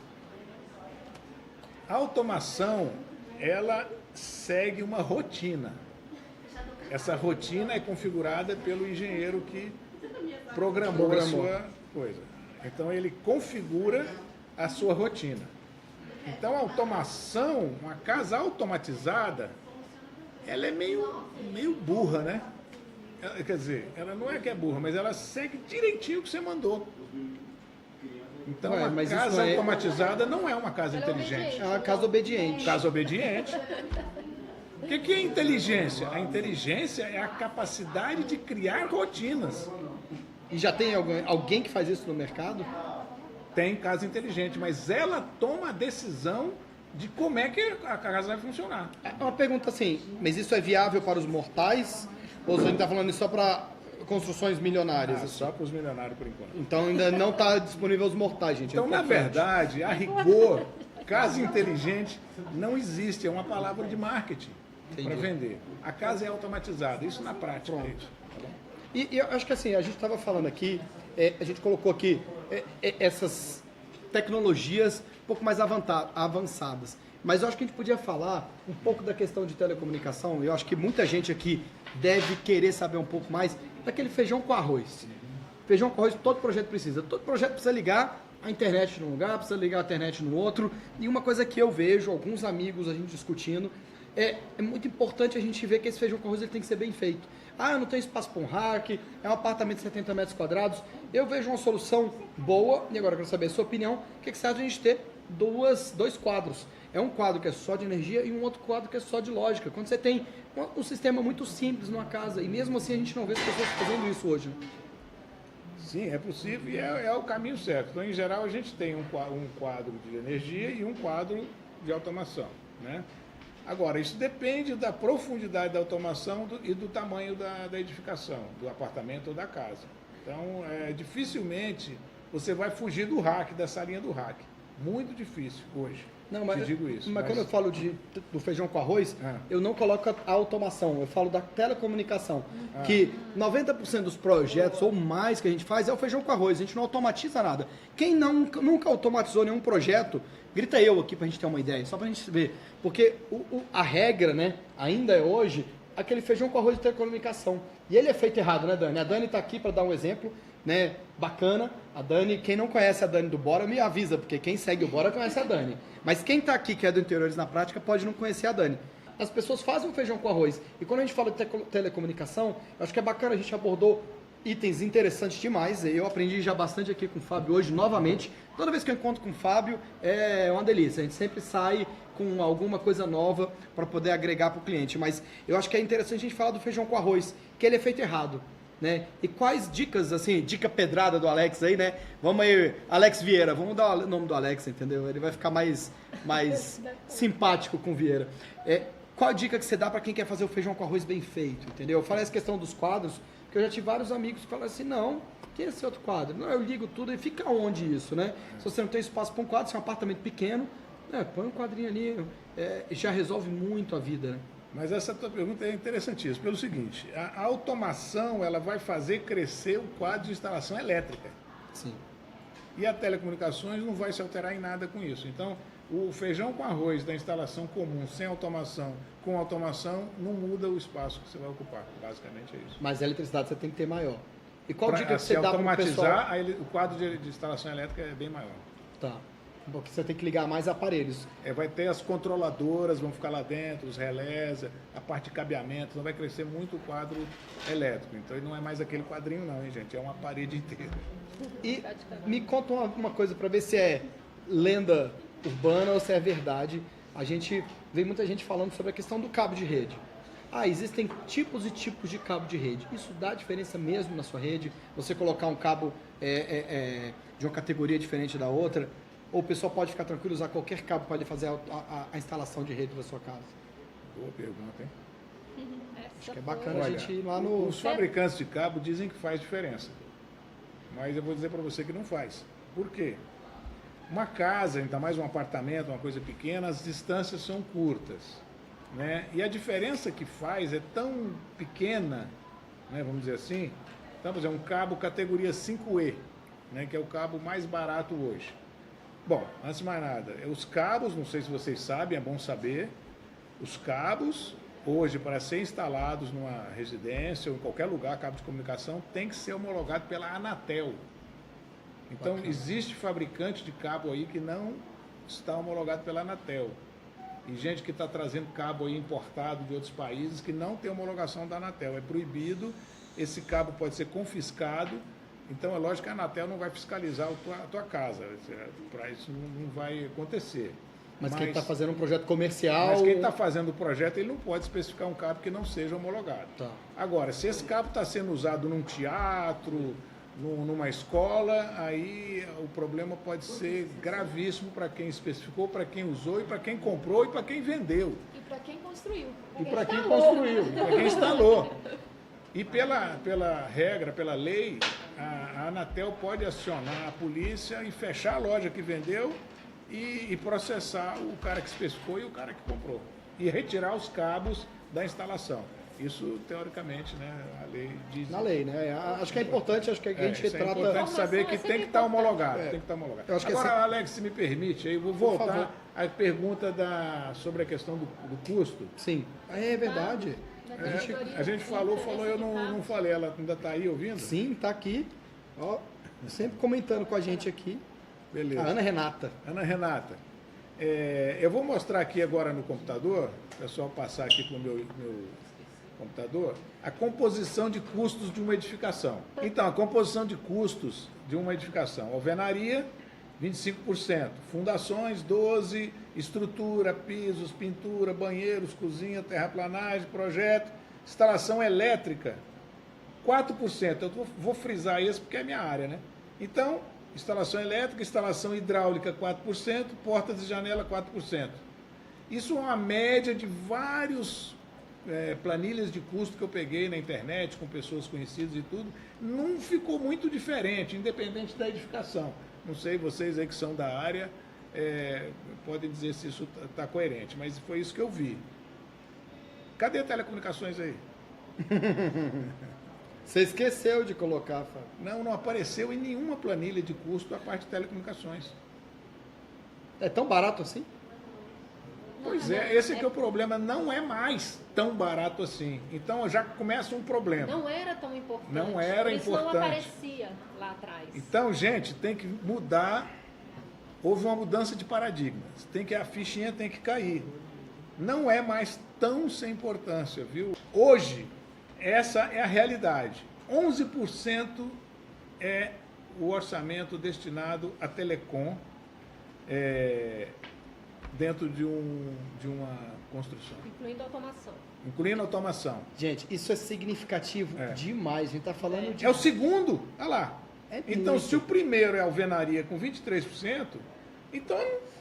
A automação, ela segue uma rotina. Essa rotina é configurada pelo engenheiro que programou a sua coisa. Então ele configura a sua rotina. Então a automação, uma casa automatizada, ela é meio burra, né? Quer dizer, ela não é que é burra, mas ela segue direitinho o que você mandou. Então, Ué, a mas isso casa não é- automatizada não é uma casa Ela é inteligente. obediente. É uma casa obediente. Casa obediente. O que é inteligência? A inteligência é a capacidade de criar rotinas. E já tem alguém que faz isso no mercado? Tem casa inteligente, mas ela toma a decisão de como é que a casa vai funcionar. É uma pergunta assim, mas isso é viável para os mortais? Ou você está falando isso só para construções milionárias? assim? Só para os milionários por enquanto. Então ainda não está disponível aos mortais, gente. é Então, na importante. verdade, a rigor, casa inteligente não existe, é uma palavra de marketing para vender. A casa é automatizada, isso na prática. Pronto. Isso, tá bom? E eu acho que assim, a gente estava falando aqui, a gente colocou aqui essas tecnologias um pouco mais avançadas. Mas eu acho que a gente podia falar um pouco da questão de telecomunicação. Eu acho que muita gente aqui deve querer saber um pouco mais daquele feijão com arroz. Feijão com arroz todo projeto precisa. Todo projeto precisa ligar a internet num lugar, precisa ligar a internet no outro. E uma coisa que eu vejo, alguns amigos a gente discutindo, é muito importante a gente ver que esse feijão com arroz ele tem que ser bem feito. Ah, eu não tenho espaço para um rack, é um apartamento de 70 metros quadrados. Eu vejo uma solução boa, e agora eu quero saber a sua opinião, o que você acha de a gente ter dois quadros? É um quadro que é só de energia e um outro quadro que é só de lógica. Quando você tem um sistema muito simples numa casa, e mesmo assim a gente não vê as pessoas fazendo isso hoje. Né? Sim, é possível e é o caminho certo. Então, em geral, a gente tem um quadro de energia e um quadro de automação, né? Agora, isso depende da profundidade da automação e do tamanho da edificação, do apartamento ou da casa. Então, dificilmente você vai fugir do rack, da salinha do rack. Muito difícil hoje. Não, mas, te digo isso. mas quando eu falo do feijão com arroz, eu não coloco a automação, eu falo da telecomunicação. Que 90% dos projetos ou mais que a gente faz é o feijão com arroz, a gente não automatiza nada. Quem nunca automatizou nenhum projeto, grita eu aqui pra gente ter uma ideia, só pra gente ver. Porque a regra, né, ainda é hoje, aquele feijão com arroz de telecomunicação. E ele é feito errado, né, Dani? A Dani tá aqui para dar um exemplo, né, bacana. A Dani, quem não conhece a Dani do Bora, me avisa, porque quem segue o Bora conhece a Dani. Mas quem tá aqui, que é do Interiores na Prática, pode não conhecer a Dani. As pessoas fazem um feijão com arroz. E quando a gente fala de telecomunicação, eu acho que é bacana, a gente abordou itens interessantes demais. Eu aprendi já bastante aqui com o Fábio hoje, novamente. Toda vez que eu encontro com o Fábio, é uma delícia. A gente sempre sai com alguma coisa nova para poder agregar para o cliente. Mas eu acho que é interessante a gente falar do feijão com arroz, que ele é feito errado. Né? E quais dicas, assim, dica pedrada do Alex aí, né? Vamos aí, Alex Vieira, vamos dar o nome do Alex, entendeu? Ele vai ficar mais simpático com o Vieira. Qual a dica que você dá para quem quer fazer o feijão com arroz bem feito, entendeu? Eu falei essa questão dos quadros, porque eu já tive vários amigos que falaram assim, não, que é esse outro quadro? Não, eu ligo tudo e fica onde isso, né? Se você não tem espaço para um quadro, se é um apartamento pequeno, põe um quadrinho ali, já resolve muito a vida, né? Mas essa tua pergunta é interessantíssima, pelo seguinte, a automação ela vai fazer crescer o quadro de instalação elétrica. Sim. E a telecomunicações não vai se alterar em nada com isso. Então, o feijão com arroz da instalação comum, sem automação, com automação, não muda o espaço que você vai ocupar. Basicamente é isso. Mas a eletricidade você tem que ter maior. E qual Pra, dica que você dá para o pessoal? automatizar, o quadro de instalação elétrica é bem maior. Tá. Porque você tem que ligar mais aparelhos. Vai ter as controladoras, vão ficar lá dentro, os relés, a parte de cabeamento, então vai crescer muito o quadro elétrico. Então ele não é mais aquele quadrinho não, hein, gente? É uma parede inteira. E me conta uma coisa para ver se é lenda urbana ou se é verdade. A gente vê muita gente falando sobre a questão do cabo de rede. Existem tipos e tipos de cabo de rede. Isso dá diferença mesmo na sua rede? Você colocar um cabo de uma categoria diferente da outra? Ou o pessoal pode ficar tranquilo e usar qualquer cabo para ele fazer a instalação de rede da sua casa? Boa pergunta, hein? Acho que é bacana a gente ir lá no... Os fabricantes de cabo dizem que faz diferença. Mas eu vou dizer para você que não faz. Por quê? Uma casa, ainda mais um apartamento, uma coisa pequena, as distâncias são curtas. Né? E a diferença que faz é tão pequena, né, vamos dizer assim. Então, por exemplo, um cabo categoria 5E, né, que é o cabo mais barato hoje. Bom, antes de mais nada, os cabos, não sei se vocês sabem, é bom saber, os cabos, hoje, para ser instalados numa residência ou em qualquer lugar, cabo de comunicação, tem que ser homologado pela Anatel. Então, existe fabricante de cabo aí que não está homologado pela Anatel. E gente que está trazendo cabo aí importado de outros países que não tem homologação da Anatel. É proibido, esse cabo pode ser confiscado Então é lógico que a Anatel não vai fiscalizar a tua casa, para isso não vai acontecer. Mas quem está fazendo um projeto comercial... Mas quem está fazendo o projeto, ele não pode especificar um cabo que não seja homologado. Tá. Agora, se esse cabo está sendo usado num teatro, numa escola, aí o problema pode ser gravíssimo para quem especificou, para quem usou, e para quem comprou e para quem vendeu. E para quem construiu. E para quem construiu, para quem instalou. E pela regra, pela lei, a Anatel pode acionar a polícia e fechar a loja que vendeu e processar o cara que especificou e o cara que comprou. E retirar os cabos da instalação. Isso, teoricamente, né, a lei diz. Na lei, né? Acho que é importante, acho que a gente isso trata... É importante saber que tem que estar homologado. Tem que estar homologado. Eu acho que Agora, Alex, se me permite, aí eu vou voltar à pergunta sobre a questão do custo. Sim. É verdade. A gente falou, eu não falei, ela ainda está aí ouvindo? Sim, está aqui. Ó, sempre comentando com a gente aqui. Beleza. A Ana Renata. Ana Renata, eu vou mostrar aqui agora no computador, o pessoal passar aqui para o meu computador, a composição de custos de uma edificação. Então, a composição de custos de uma edificação: alvenaria, 25%, fundações, 12%, estrutura, pisos, pintura, banheiros, cozinha, terraplanagem, projeto, instalação elétrica, 4%. Eu vou frisar isso porque é minha área, né? Então, instalação elétrica, instalação hidráulica, 4%, portas e janela, 4%. Isso é uma média de vários planilhas de custo que eu peguei na internet, com pessoas conhecidas e tudo. Não ficou muito diferente, independente da edificação. Não sei, vocês aí que são da área podem dizer se isso está coerente, mas foi isso que eu vi. Cadê telecomunicações aí? Você esqueceu de colocar, Fábio. Não apareceu em nenhuma planilha de custo a parte de telecomunicações. É tão barato assim? Pois é, esse aqui é o problema, não é mais tão barato assim. Então já começa um problema. Não era tão importante. Não era isso importante. não aparecia lá atrás. Então, gente, tem que mudar. Houve uma mudança de paradigma. A fichinha tem que cair. Não é mais tão sem importância, viu? Hoje, essa é a realidade. 11% é o orçamento destinado a telecom dentro de uma construção. Incluindo automação. Gente, isso é significativo demais. A gente está falando de... É o segundo, olha lá. Então, muito. se o primeiro é alvenaria com 23%, então,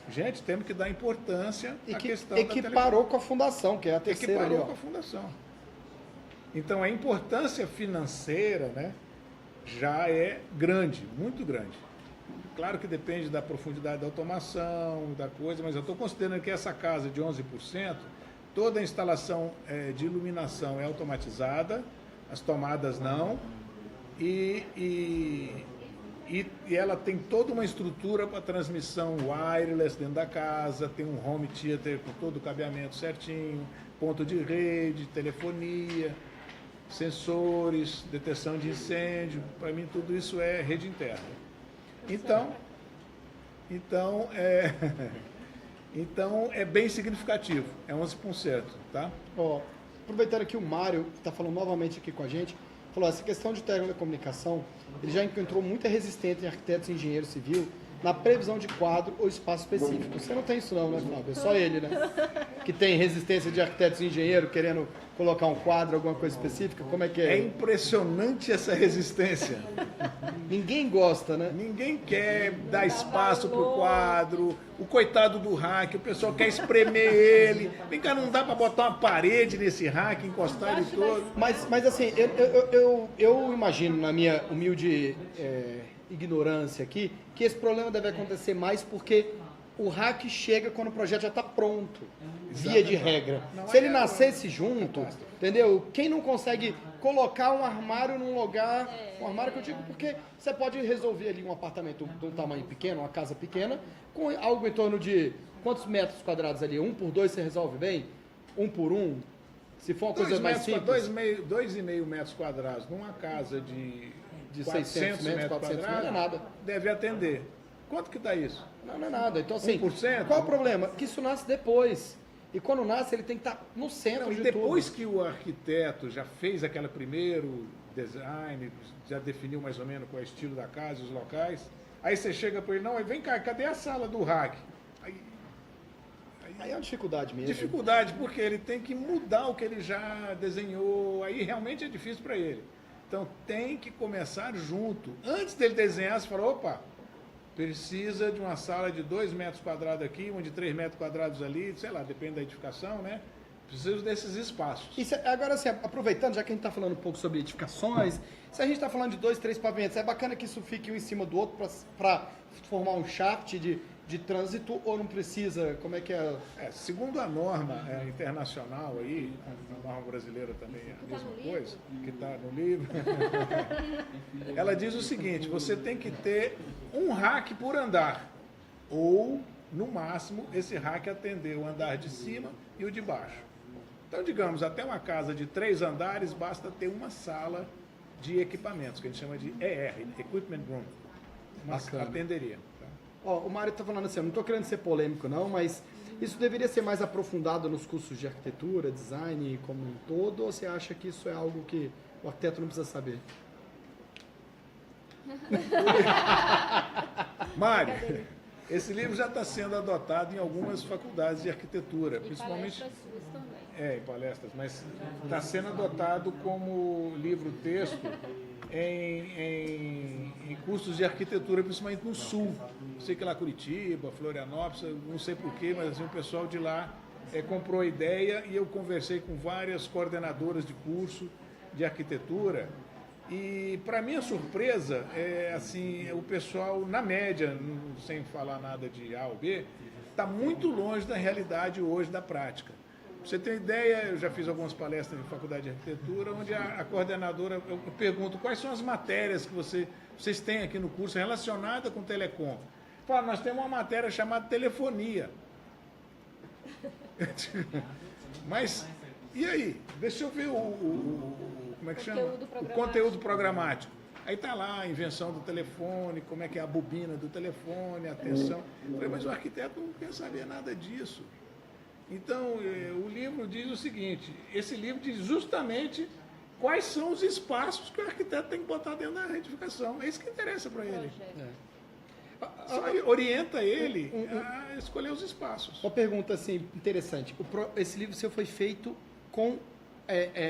gente, temos que dar importância à questão da telecom. Equiparou com a fundação, que é a terceira. Equiparou com a fundação. Então, a importância financeira, né, já é grande, muito grande. Claro que depende da profundidade da automação, da coisa, mas eu estou considerando que essa casa de 11%, toda a instalação de iluminação é automatizada, as tomadas não, e ela tem toda uma estrutura para transmissão wireless dentro da casa, tem um home theater com todo o cabeamento certinho, ponto de rede, telefonia, sensores, detecção de incêndio. Para mim tudo isso é rede interna. Então é bem significativo, é 11%, tá? Ó, aproveitando aqui o Mário, que está falando novamente aqui com a gente, falou, essa questão de telecomunicação, ele já encontrou muita resistência em arquitetos e engenheiros civil na previsão de quadro ou espaço específico. Você não tem isso não, né, Fábio? É só ele, né? Que tem resistência de arquitetos e engenheiros querendo colocar um quadro, alguma coisa específica. Como é que é? É impressionante essa resistência. Ninguém gosta, né? Ninguém quer dar espaço para o quadro. O coitado do rack, o pessoal quer espremer ele. Vem cá, não dá para botar uma parede nesse rack, encostar ele todo. Mas assim, eu imagino, na minha humilde ignorância aqui, que esse problema deve acontecer mais porque o rack chega quando o projeto já está pronto, via de regra. Se ele nascesse junto, entendeu? Quem não consegue colocar um armário num lugar, um armário que eu digo porque você pode resolver ali um apartamento de um tamanho pequeno, uma casa pequena, com algo em torno de quantos metros quadrados ali? 1 por 2 você resolve bem? 1 por 1? Se for uma coisa mais simples. 2,5 metros quadrados numa casa de 600 metros, 400 metros, não é nada. Deve atender. Quanto que dá isso? Não é nada. Então, assim, 1%? qual é o problema? Que isso nasce depois. E quando nasce, ele tem que estar no centro de tudo. Depois que o arquiteto já fez aquele primeiro design, já definiu mais ou menos qual é o estilo da casa, os locais. Aí você chega para ele, não, vem cá, cadê a sala do rack? Aí é uma dificuldade mesmo. Dificuldade, porque ele tem que mudar o que ele já desenhou, aí realmente é difícil para ele. Então tem que começar junto. Antes dele desenhar, você fala, opa, precisa de uma sala de 2 metros quadrados aqui, uma de 3 metros quadrados ali, sei lá, depende da edificação, né? Preciso desses espaços. Agora, assim, aproveitando, já que a gente está falando um pouco sobre edificações, se a gente está falando de 2, 3 pavimentos, é bacana que isso fique um em cima do outro para formar um shaft de trânsito ou não precisa? Como é que é? Segundo a norma internacional aí, a norma brasileira também é a mesma coisa, que está no livro, ela diz o seguinte, você tem que ter um rack por andar, ou, no máximo, esse rack atender o andar de cima e o de baixo. Então, digamos, até uma casa de 3 andares, basta ter uma sala de equipamentos, que a gente chama de ER, Equipment Room, mas atenderia. Ó, o Mário está falando assim, eu não estou querendo ser polêmico não, mas isso deveria ser mais aprofundado nos cursos de arquitetura, design como um todo, ou você acha que isso é algo que o arquiteto não precisa saber? Mário, esse livro já está sendo adotado em algumas faculdades de arquitetura, principalmente palestras suas também. em palestras, mas está sendo adotado como livro-texto em cursos de arquitetura, principalmente no Sul. Sei que lá Curitiba, Florianópolis, não sei porquê, mas assim, o pessoal de lá comprou a ideia e eu conversei com várias coordenadoras de curso de arquitetura e, para minha surpresa, assim, o pessoal, na média, sem falar nada de A ou B, está muito longe da realidade hoje da prática. Pra você ter ideia, eu já fiz algumas palestras em faculdade de arquitetura, onde a coordenadora, eu pergunto quais são as matérias que vocês têm aqui no curso relacionada com telecom. Fala, nós temos uma matéria chamada telefonia. Mas, e aí? Deixa eu ver como é que chama? O conteúdo programático. Aí está lá a invenção do telefone, como é que é a bobina do telefone, a atenção. Eu falei, mas o arquiteto não quer saber nada disso. Então, o livro diz o seguinte, esse livro diz justamente quais são os espaços que o arquiteto tem que botar dentro da edificação. É isso que interessa para ele. Só orienta ele a escolher os espaços. Uma pergunta assim, interessante. Esse livro seu foi feito com...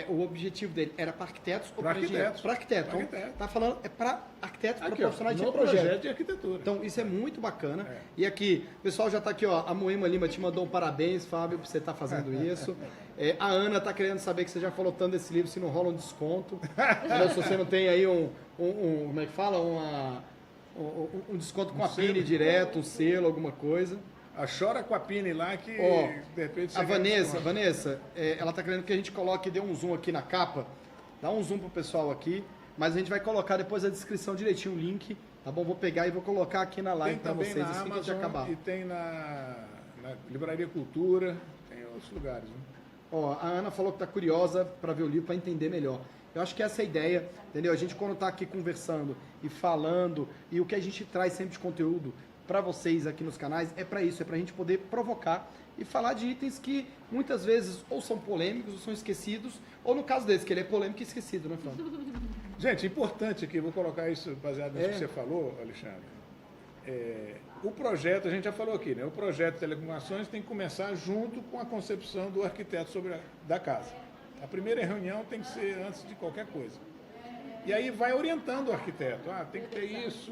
o objetivo dele era para arquitetos ou para engenheiros? Para arquitetos. Então, tá falando, é para arquitetos, para profissionais de projeto de arquitetura. Então, isso é muito bacana. E aqui, o pessoal já está aqui, ó, a Moema Lima te mandou um parabéns, Fábio, por você estar fazendo isso. A Ana está querendo saber que você já falou tanto desse livro, se não rola um desconto. Se você não tem aí como é que fala? Um desconto com a Pini direto, um selo, alguma coisa. Chora com a Pini lá que de repente você a Vanessa, ela tá querendo que a gente coloque, dê um zoom aqui na capa, dá um zoom pro pessoal aqui, mas a gente vai colocar depois a descrição direitinho, o link, tá bom? Vou pegar e vou colocar aqui na live para vocês, na assim Amazon, que a gente acabar. E tem na Livraria Cultura, tem outros lugares. Né? Ó, a Ana falou que tá curiosa para ver o livro, para entender melhor. Eu acho que essa é a ideia, entendeu? A gente quando tá aqui conversando e falando, e o que a gente traz sempre de conteúdo para vocês aqui nos canais, é para isso, é para a gente poder provocar e falar de itens que muitas vezes ou são polêmicos ou são esquecidos, ou no caso desse, que ele é polêmico e esquecido, né, Flávio? Gente, importante aqui, vou colocar isso baseado nisso que você falou, Alexandre. O projeto, a gente já falou aqui, né? O projeto de telecomunicações tem que começar junto com a concepção do arquiteto da casa. A primeira reunião tem que ser antes de qualquer coisa. E aí vai orientando o arquiteto. Tem que ter isso,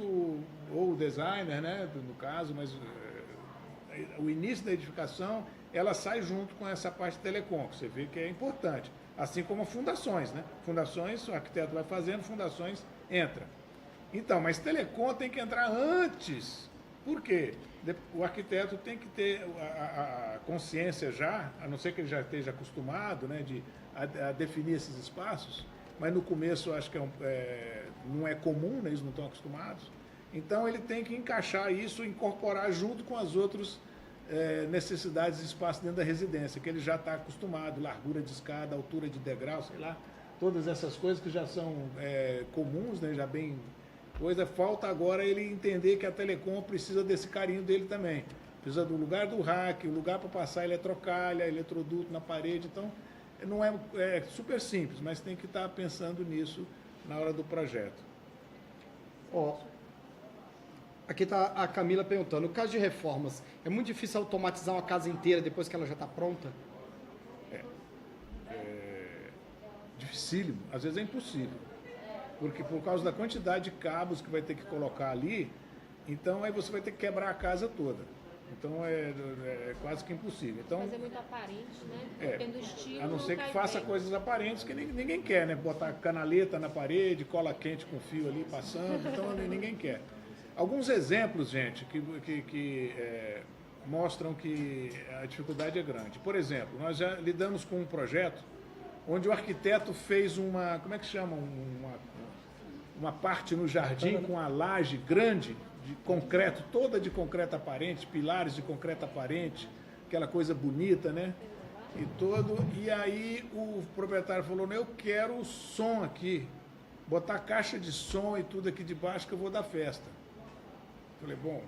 ou o designer, né, no caso, mas o início da edificação, ela sai junto com essa parte de telecom, que você vê que é importante. Assim como fundações, né? Fundações, o arquiteto vai fazendo, fundações entra. Então, mas telecom tem que entrar antes. Por quê? O arquiteto tem que ter a consciência já, a não ser que ele já esteja acostumado, né, a definir esses espaços, mas no começo eu acho que não é comum, né, eles não estão acostumados. Então ele tem que encaixar isso, incorporar junto com as outras necessidades de espaço dentro da residência, que ele já está acostumado, largura de escada, altura de degrau, sei lá, todas essas coisas que já são comuns, né, já bem coisa. Falta agora ele entender que a telecom precisa desse carinho dele também. Precisa do lugar do rack, o lugar para passar eletrocalha, eletroduto na parede, então não é super simples, mas tem que estar pensando nisso na hora do projeto. Ó, aqui está a Camila perguntando, no caso de reformas, é muito difícil automatizar uma casa inteira depois que ela já está pronta? Dificílimo, às vezes é impossível, porque por causa da quantidade de cabos que vai ter que colocar ali, então aí você vai ter que quebrar a casa toda. Então é quase que impossível. Então, Fazer muito aparente, né? Depende do estilo. a não ser que cai faça bem. coisas aparentes que ninguém quer, né? Botar canaleta na parede, cola quente com fio ali passando, então ninguém quer. Alguns exemplos, gente, que mostram que a dificuldade é grande. Por exemplo, nós já lidamos com um projeto onde o arquiteto fez uma, como é que chama? Uma parte no jardim com a laje grande, de concreto, toda de concreto aparente, pilares de concreto aparente, aquela coisa bonita, né? E aí o proprietário falou, eu quero o som aqui, botar caixa de som e tudo aqui de baixo que eu vou dar festa. Falei, bom,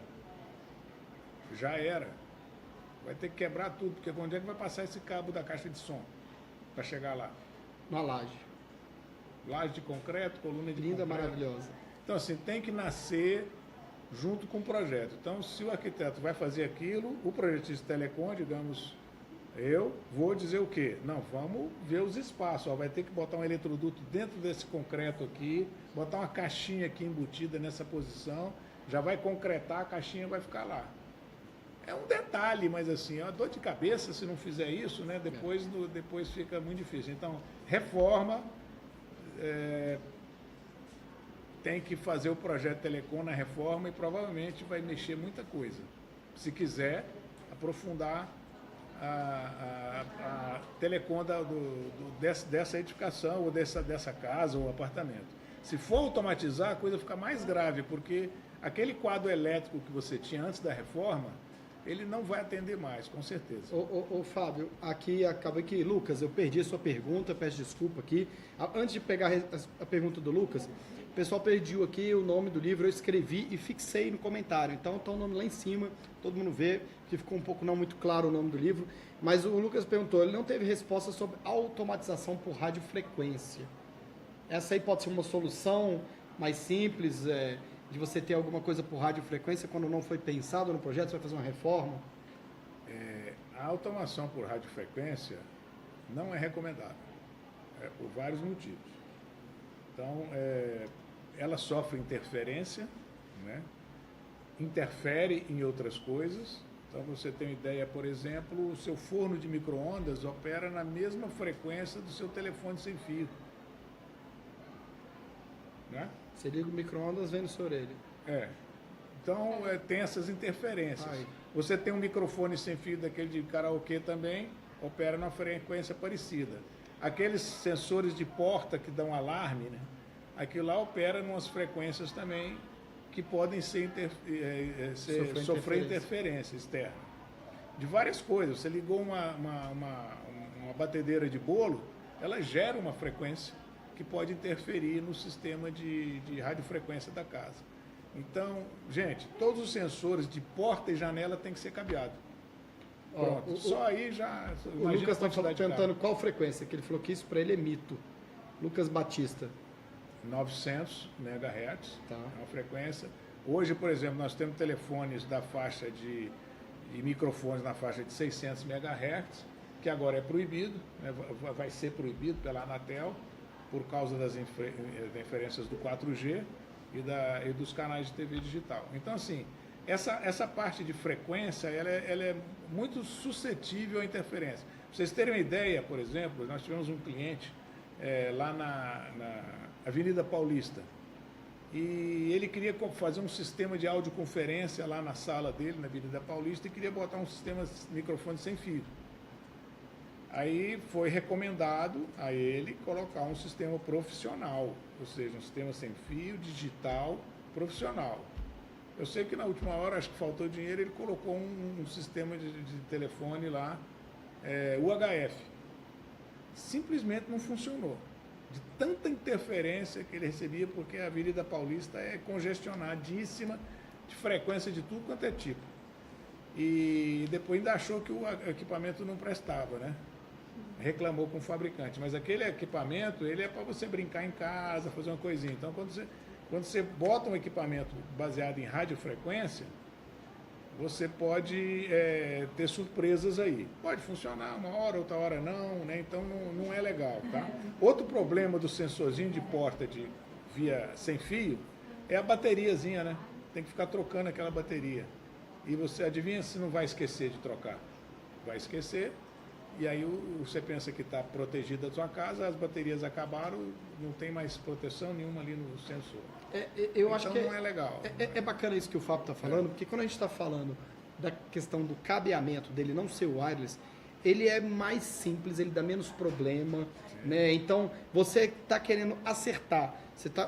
já era. Vai ter que quebrar tudo, porque onde é que vai passar esse cabo da caixa de som para chegar lá? Na laje. Laje de concreto, coluna de Linda, concreto. maravilhosa. Então, assim, tem que nascer junto com o projeto. Então, se o arquiteto vai fazer aquilo, o projetista telecom, digamos, eu vou dizer o quê? Não, vamos ver os espaços. Ó, vai ter que botar um eletroduto dentro desse concreto aqui, botar uma caixinha aqui embutida nessa posição, já vai concretar, a caixinha vai ficar lá. É um detalhe, mas assim, é uma dor de cabeça se não fizer isso, né? Depois fica muito difícil. Então, reforma, tem que fazer o projeto telecom na reforma e provavelmente vai mexer muita coisa. Se quiser aprofundar a telecom dessa edificação ou dessa casa ou apartamento. Se for automatizar, a coisa fica mais grave, porque aquele quadro elétrico que você tinha antes da reforma, ele não vai atender mais, com certeza. Ô Fábio, aqui acaba que, Lucas, eu perdi a sua pergunta, peço desculpa aqui. Antes de pegar a pergunta do Lucas, o pessoal pediu aqui o nome do livro, eu escrevi e fixei no comentário. Então está o nome lá em cima, todo mundo vê, que ficou um pouco não muito claro o nome do livro. Mas o Lucas perguntou, ele não teve resposta sobre automatização por radiofrequência. Essa aí pode ser uma solução mais simples, de você ter alguma coisa por radiofrequência quando não foi pensado no projeto, você vai fazer uma reforma? A automação por radiofrequência não é recomendável, por vários motivos. Então, ela sofre interferência, né? Interfere em outras coisas. Então, você tem uma ideia, por exemplo, o seu forno de micro-ondas opera na mesma frequência do seu telefone sem fio. Né? Você liga o micro-ondas, vem na sua orelha. Então, tem essas interferências. Ai. Você tem um microfone sem fio daquele de karaokê também, opera numa frequência parecida. Aqueles sensores de porta que dão alarme, né? Aquilo lá opera em umas frequências também que podem sofrer interferência externa. De várias coisas. Você ligou uma batedeira de bolo, ela gera uma frequência que pode interferir no sistema de radiofrequência da casa. Então, gente, todos os sensores de porta e janela têm que ser cabeados. Pronto, só aí já... O Lucas está perguntando qual frequência, que ele falou que isso para ele é mito. Lucas Batista. 900 MHz, Tá. É uma frequência. Hoje, por exemplo, nós temos telefones da faixa e microfones na faixa de 600 MHz, que agora é proibido, né? Vai ser proibido pela Anatel, por causa das interferências do 4G e dos canais de TV digital. Então, assim, essa parte de frequência, ela é muito suscetível à interferência. Para vocês terem uma ideia, por exemplo, nós tivemos um cliente lá na Avenida Paulista, e ele queria fazer um sistema de audioconferência lá na sala dele, na Avenida Paulista, e queria botar um sistema de microfone sem fio. Aí foi recomendado a ele colocar um sistema profissional, ou seja, um sistema sem fio, digital, profissional. Eu sei que na última hora, acho que faltou dinheiro, ele colocou um sistema de telefone lá, UHF. Simplesmente não funcionou. De tanta interferência que ele recebia, porque a Avenida Paulista é congestionadíssima, de frequência de tudo quanto é tipo. E depois ainda achou que o equipamento não prestava, né? reclamou com o fabricante, mas aquele equipamento, ele é para você brincar em casa, fazer uma coisinha. Então, quando você bota um equipamento baseado em radiofrequência, você pode ter surpresas aí. Pode funcionar uma hora, outra hora não, né? Então não é legal, tá? Outro problema do sensorzinho de porta via sem fio é a bateriazinha, né? Tem que ficar trocando aquela bateria. E você adivinha se não vai esquecer de trocar? Vai esquecer, e aí você pensa que está protegida a sua casa, as baterias acabaram, não tem mais proteção nenhuma ali no sensor. Eu então acho que não é legal. É bacana isso que o Fábio está falando, porque quando a gente está falando da questão do cabeamento dele não ser wireless, ele é mais simples, ele dá menos problema, né? Então, você está querendo acertar.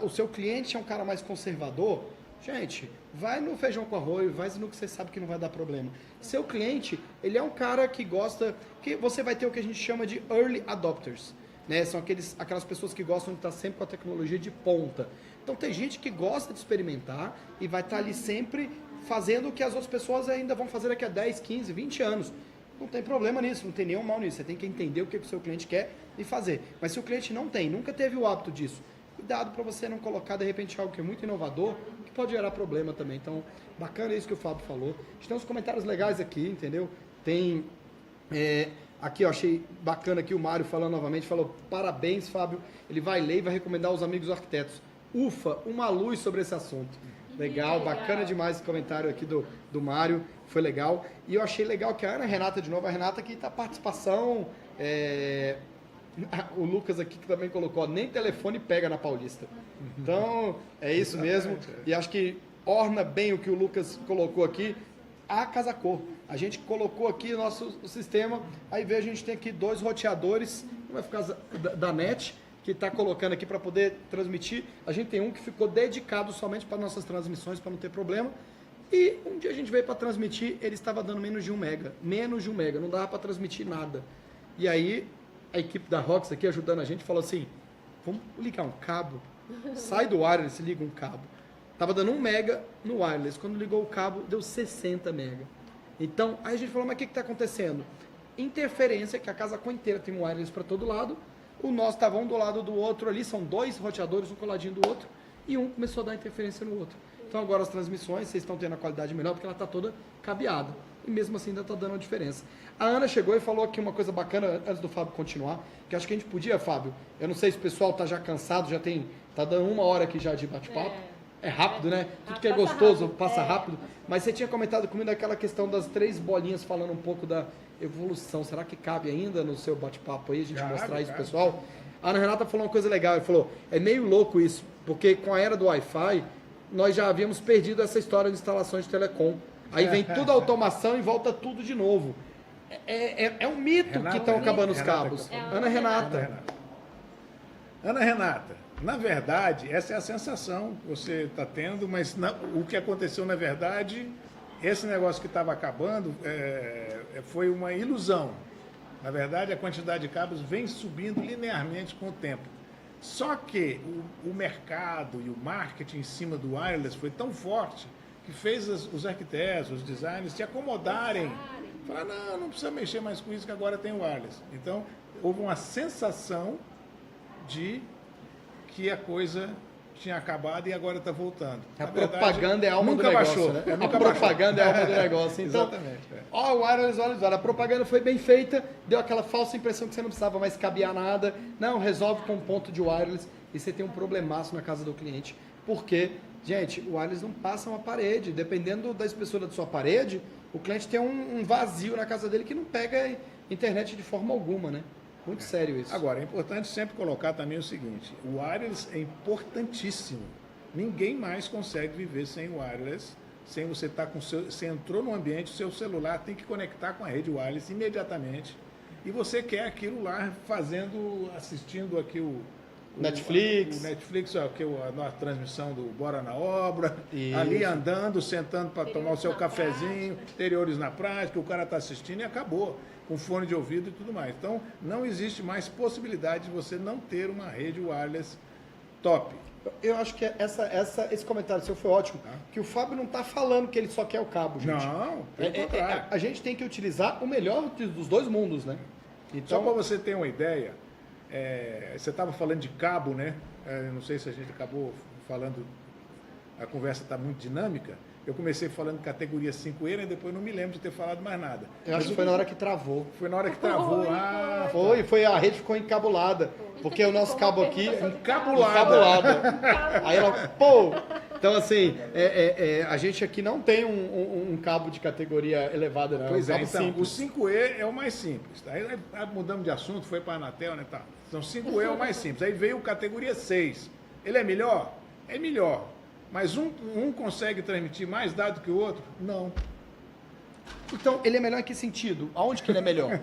O seu cliente é um cara mais conservador, gente, vai no feijão com arroz, vai no que você sabe que não vai dar problema. Seu cliente, ele é um cara que gosta, que você vai ter o que a gente chama de early adopters, né? São aquelas pessoas que gostam de estar sempre com a tecnologia de ponta. Então tem gente que gosta de experimentar e vai estar ali sempre fazendo o que as outras pessoas ainda vão fazer daqui a 10, 15, 20 anos. Não tem problema nisso, não tem nenhum mal nisso. Você tem que entender o que o seu cliente quer e fazer. Mas se o cliente não tem, nunca teve o hábito disso, cuidado para você não colocar de repente algo que é muito inovador, que pode gerar problema também. Então, bacana isso que o Fábio falou. A gente tem uns comentários legais aqui, entendeu? Tem... aqui eu achei bacana aqui o Mário falando novamente, falou, parabéns, Fábio. Ele vai ler e vai recomendar aos amigos arquitetos. Ufa, uma luz sobre esse assunto. Legal, bacana demais esse comentário aqui do Mário, foi legal. E eu achei legal que a Ana Renata, de novo, a Renata aqui tá participação, o Lucas aqui que também colocou, ó, nem telefone pega na Paulista. Então, é isso mesmo. E acho que orna bem o que o Lucas colocou aqui, a Casa Cor. A gente colocou aqui o nosso sistema, aí veio a gente tem aqui 2 roteadores, um vai ficar da NET, que está colocando aqui para poder transmitir. A gente tem um que ficou dedicado somente para nossas transmissões, para não ter problema. E um dia a gente veio para transmitir, ele estava dando menos de 1 mega. Menos de 1 mega, não dava para transmitir nada. E aí, a equipe da Rox aqui ajudando a gente falou assim, vamos ligar um cabo? Sai do wireless, liga um cabo. Tava dando 1 mega no wireless, quando ligou o cabo, deu 60 mega. Então, aí a gente falou, mas o que está acontecendo? Interferência, que a casa com inteira tem um wireless para todo lado, o nosso estava um do lado do outro ali, são 2 roteadores, um coladinho do outro, e um começou a dar interferência no outro. Então agora as transmissões, vocês estão tendo a qualidade melhor, porque ela está toda cabeada. E mesmo assim ainda está dando uma diferença. A Ana chegou e falou aqui uma coisa bacana, antes do Fábio continuar, que acho que a gente podia, Fábio, eu não sei se o pessoal está já cansado, está dando 1 hora aqui já de bate-papo. É rápido, né? Tudo que é gostoso passa rápido. Mas você tinha comentado comigo daquela questão das 3 bolinhas, falando um pouco da evolução. Será que cabe ainda no seu bate-papo aí, a gente mostrar isso pro pessoal? A Ana Renata falou uma coisa legal, ela falou, é meio louco isso, porque com a era do Wi-Fi, nós já havíamos perdido essa história de instalações de telecom. Aí vem tudo automação e volta tudo de novo. É um mito que estão acabando os cabos. Ana Renata. Ana Renata, na verdade, essa é a sensação que você está tendo, mas o que aconteceu na verdade, esse negócio que estava acabando foi uma ilusão. Na verdade, a quantidade de cabos vem subindo linearmente com o tempo. Só que o mercado e o marketing em cima do wireless foi tão forte que fez os arquitetos, os designers se acomodarem. Falar, não precisa mexer mais com isso que agora tem wireless. Então, houve uma sensação de que a coisa tinha acabado e agora está voltando. A propaganda é a alma do negócio, né? A propaganda é a alma do negócio. Então, exatamente. Ó, o wireless, olha, a propaganda foi bem feita, deu aquela falsa impressão que você não precisava mais cabear nada. Não, resolve com um ponto de wireless e você tem um problemaço na casa do cliente. Porque, gente, o wireless não passa uma parede. Dependendo da espessura da sua parede, o cliente tem um vazio na casa dele que não pega internet de forma alguma, né? Muito sério isso. Agora, é importante sempre colocar também o seguinte, o wireless é importantíssimo. Ninguém mais consegue viver sem wireless, sem você estar com você entrou no ambiente, o seu celular tem que conectar com a rede wireless imediatamente. E você quer aquilo lá assistindo aqui o Netflix. O Netflix, que a transmissão do Bora na Obra, Isso. Ali andando, sentando para tomar o seu cafezinho, interiores na prática, o cara está assistindo e acabou, com fone de ouvido e tudo mais. Então, não existe mais possibilidade de você não ter uma rede wireless top. Eu acho que esse comentário seu foi ótimo, que o Fábio não está falando que ele só quer o cabo, gente. Não, pelo contrário. A gente tem que utilizar o melhor dos 2 mundos, né? Só para você ter uma ideia, você estava falando de cabo, né? Não sei se a gente acabou falando, a conversa está muito dinâmica. Eu comecei falando categoria 5E, e depois não me lembro de ter falado mais nada. Eu acho que foi na hora que travou. Foi na hora que travou. A rede ficou encabulada. Porque o nosso cabo aqui... Encabulada. Aí ela, pô! Então, assim, a gente aqui não tem um cabo de categoria elevada, não. Pois é um é, cabo então, simples. o 5E é o mais simples. Tá? Aí mudamos de assunto, foi para a Anatel, né? Tá. Então, 5E é o mais simples. Aí veio categoria 6. Ele é melhor? É melhor. Mas um consegue transmitir mais dado que o outro? Não. Então, ele é melhor em que sentido? Aonde que ele é melhor?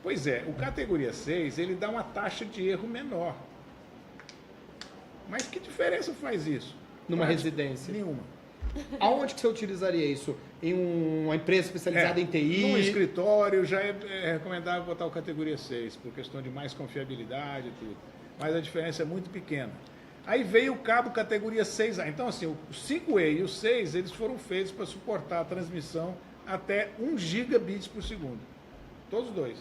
Pois é, o categoria 6, ele dá uma taxa de erro menor. Mas que diferença faz isso? Numa residência? Nenhuma. Aonde que você utilizaria isso? Em uma empresa especializada em TI? No escritório já é recomendável botar o categoria 6, por questão de mais confiabilidade e tudo. Mas a diferença é muito pequena. Aí veio o cabo categoria 6A. Então, assim, o 5E e o 6, eles foram feitos para suportar a transmissão até 1 gigabit por segundo. Todos dois.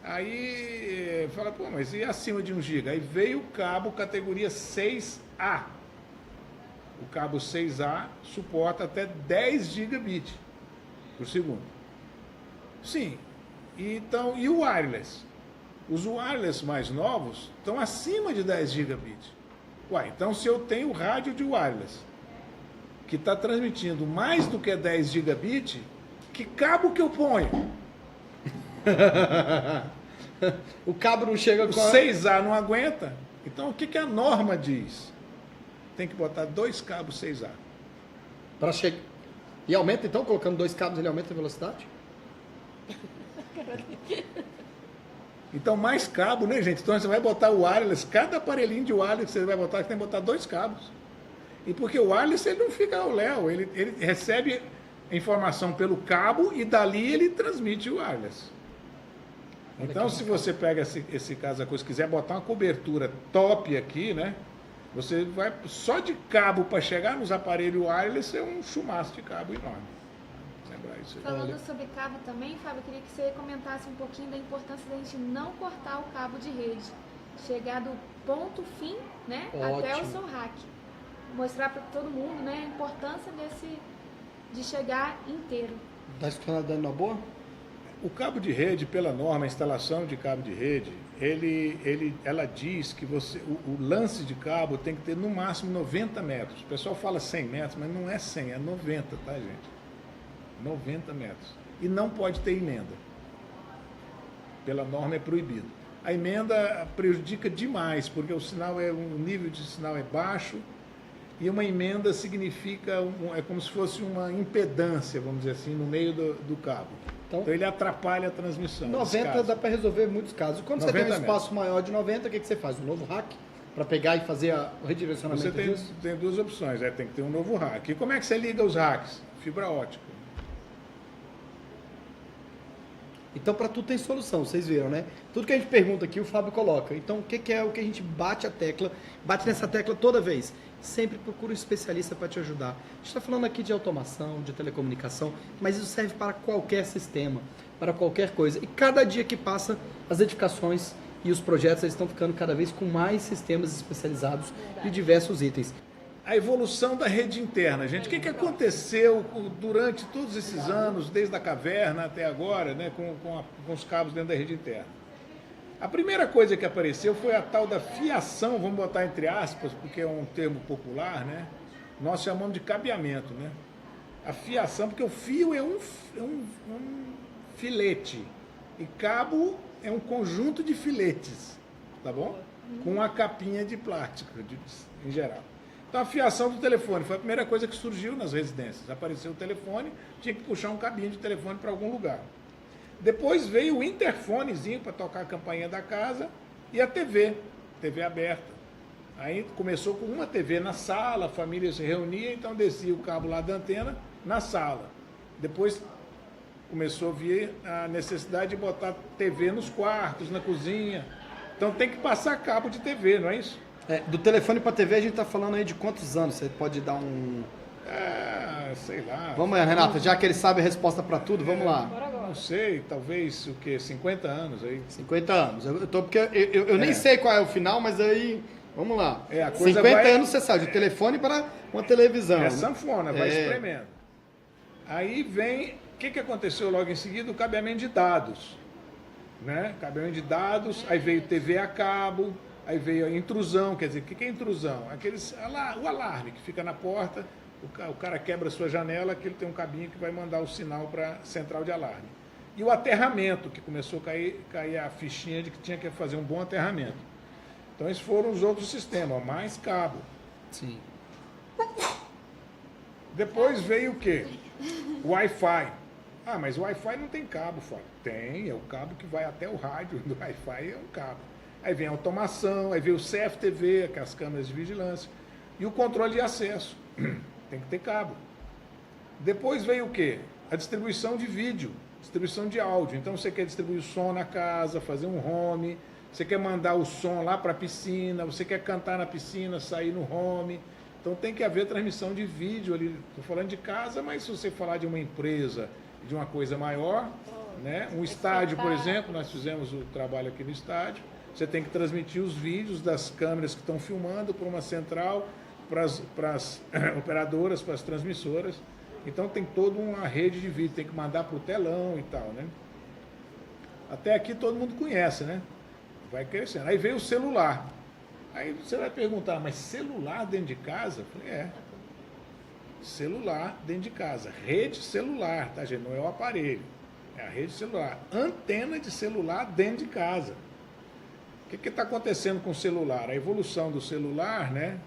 Aí, fala, pô, mas e acima de 1 giga? Aí veio o cabo categoria 6A. O cabo 6A suporta até 10 gigabit por segundo. Sim. Então, e o wireless? Os wireless mais novos estão acima de 10 gigabits. Uai, então se eu tenho rádio de wireless que está transmitindo mais do que 10 gigabits, que cabo que eu ponho? O cabo não chega com... O 6A não aguenta. Então o que a norma diz? Tem que botar 2 cabos 6A. Para chegar... E aumenta então, colocando 2 cabos, ele aumenta a velocidade? Então, mais cabo, né, gente? Então, você vai botar o wireless, cada aparelhinho de wireless que você vai botar, você tem que botar 2 cabos. E porque o wireless, ele não fica ao léu, ele recebe informação pelo cabo e dali ele transmite o wireless. Então, se você pega esse caso, se quiser botar uma cobertura top aqui, né? Você vai, só de cabo para chegar nos aparelhos wireless, é um chumaço de cabo enorme. Falando sobre cabo também, Fábio, eu queria que você comentasse um pouquinho da importância da gente não cortar o cabo de rede. Chegar do ponto fim, né, até o seu rack. Mostrar para todo mundo, né, a importância de chegar inteiro. Tá escutando dando na boa? O cabo de rede, pela norma, a instalação de cabo de rede, ela diz que o lance de cabo tem que ter no máximo 90 metros. O pessoal fala 100 metros, mas não é 100, é 90, tá, gente? 90 metros. E não pode ter emenda. Pela norma é proibido. A emenda prejudica demais, porque o nível de sinal é baixo, e uma emenda significa, é como se fosse uma impedância, vamos dizer assim, no meio do cabo. Então ele atrapalha a transmissão. 90 dá para resolver muitos casos. Quando você tem um espaço maior de 90, o que você faz? Um novo rack? Para pegar e fazer o redirecionamento disso? Você tem 2 opções. Tem que ter um novo rack. E como é que você liga os racks? Fibra ótica. Então, para tudo tem solução, vocês viram, né? Tudo que a gente pergunta aqui, o Fábio coloca. Então, o que é o que a gente bate nessa tecla toda vez? Sempre procura um especialista para te ajudar. A gente está falando aqui de automação, de telecomunicação, mas isso serve para qualquer sistema, para qualquer coisa. E cada dia que passa, as edificações e os projetos eles estão ficando cada vez com mais sistemas especializados de diversos itens. A evolução da rede interna, gente. O que aconteceu durante todos esses anos, desde a caverna até agora, né, com os cabos dentro da rede interna? A primeira coisa que apareceu foi a tal da fiação, vamos botar entre aspas, porque é um termo popular, né? Nós chamamos de cabeamento, né? A fiação, porque o fio é um filete e cabo é um conjunto de filetes, tá bom? Com uma capinha de plástico, em geral. Então a fiação do telefone foi a primeira coisa que surgiu nas residências. Apareceu o telefone, tinha que puxar um cabinho de telefone para algum lugar. Depois veio o interfonezinho para tocar a campainha da casa e a TV aberta. Aí começou com uma TV na sala, a família se reunia, então descia o cabo lá da antena na sala. Depois começou a vir a necessidade de botar TV nos quartos, na cozinha. Então tem que passar cabo de TV, não é isso? Do telefone para TV a gente está falando aí de quantos anos? Você pode dar um... sei lá. Vamos aí, Renata, já que ele sabe a resposta para tudo, vamos lá. Bora agora. não sei, talvez o quê? 50 anos aí. 50 anos. Eu nem sei qual é o final, mas aí, vamos lá. A coisa 50 anos você sai de telefone para uma televisão. É sanfona, vai espremendo. Aí vem, o que aconteceu logo em seguida? O cabeamento de dados. Né? Cabeamento de dados, aí veio TV a cabo, aí veio a intrusão. Quer dizer, o que é intrusão? O alarme que fica na porta, o cara quebra a sua janela, que ele tem um cabinho que vai mandar o sinal para a central de alarme. E o aterramento, que começou a cair a fichinha de que tinha que fazer um bom aterramento. Então esses foram os outros sistemas, mais cabo. Sim. Depois veio o quê? O Wi-Fi. Ah, mas o Wi-Fi não tem cabo, Fábio. Tem, é o cabo que vai até o rádio do Wi-Fi, é um cabo. Aí vem a automação, aí vem o CFTV, que é as câmeras de vigilância, e o controle de acesso. Tem que ter cabo. Depois veio o quê? A distribuição de vídeo, distribuição de áudio. Então você quer distribuir o som na casa, fazer um home, você quer mandar o som lá para a piscina, você quer cantar na piscina, sair no home. Então tem que haver transmissão de vídeo ali. Estou falando de casa, mas se você falar de uma empresa, de uma coisa maior, né? Um estádio, por exemplo, nós fizemos o trabalho aqui no estádio, você tem que transmitir os vídeos das câmeras que estão filmando para uma central, para as operadoras, para as transmissoras. Então tem toda uma rede de vídeo, tem que mandar para o telão e tal, né? Até aqui todo mundo conhece, né? Vai crescendo. Aí veio o celular. Aí você vai perguntar, mas celular dentro de casa? Eu falei, celular dentro de casa, rede celular, tá, gente? Não é o aparelho, é a rede celular, antena de celular dentro de casa. O que está acontecendo com o celular? A evolução do celular, né?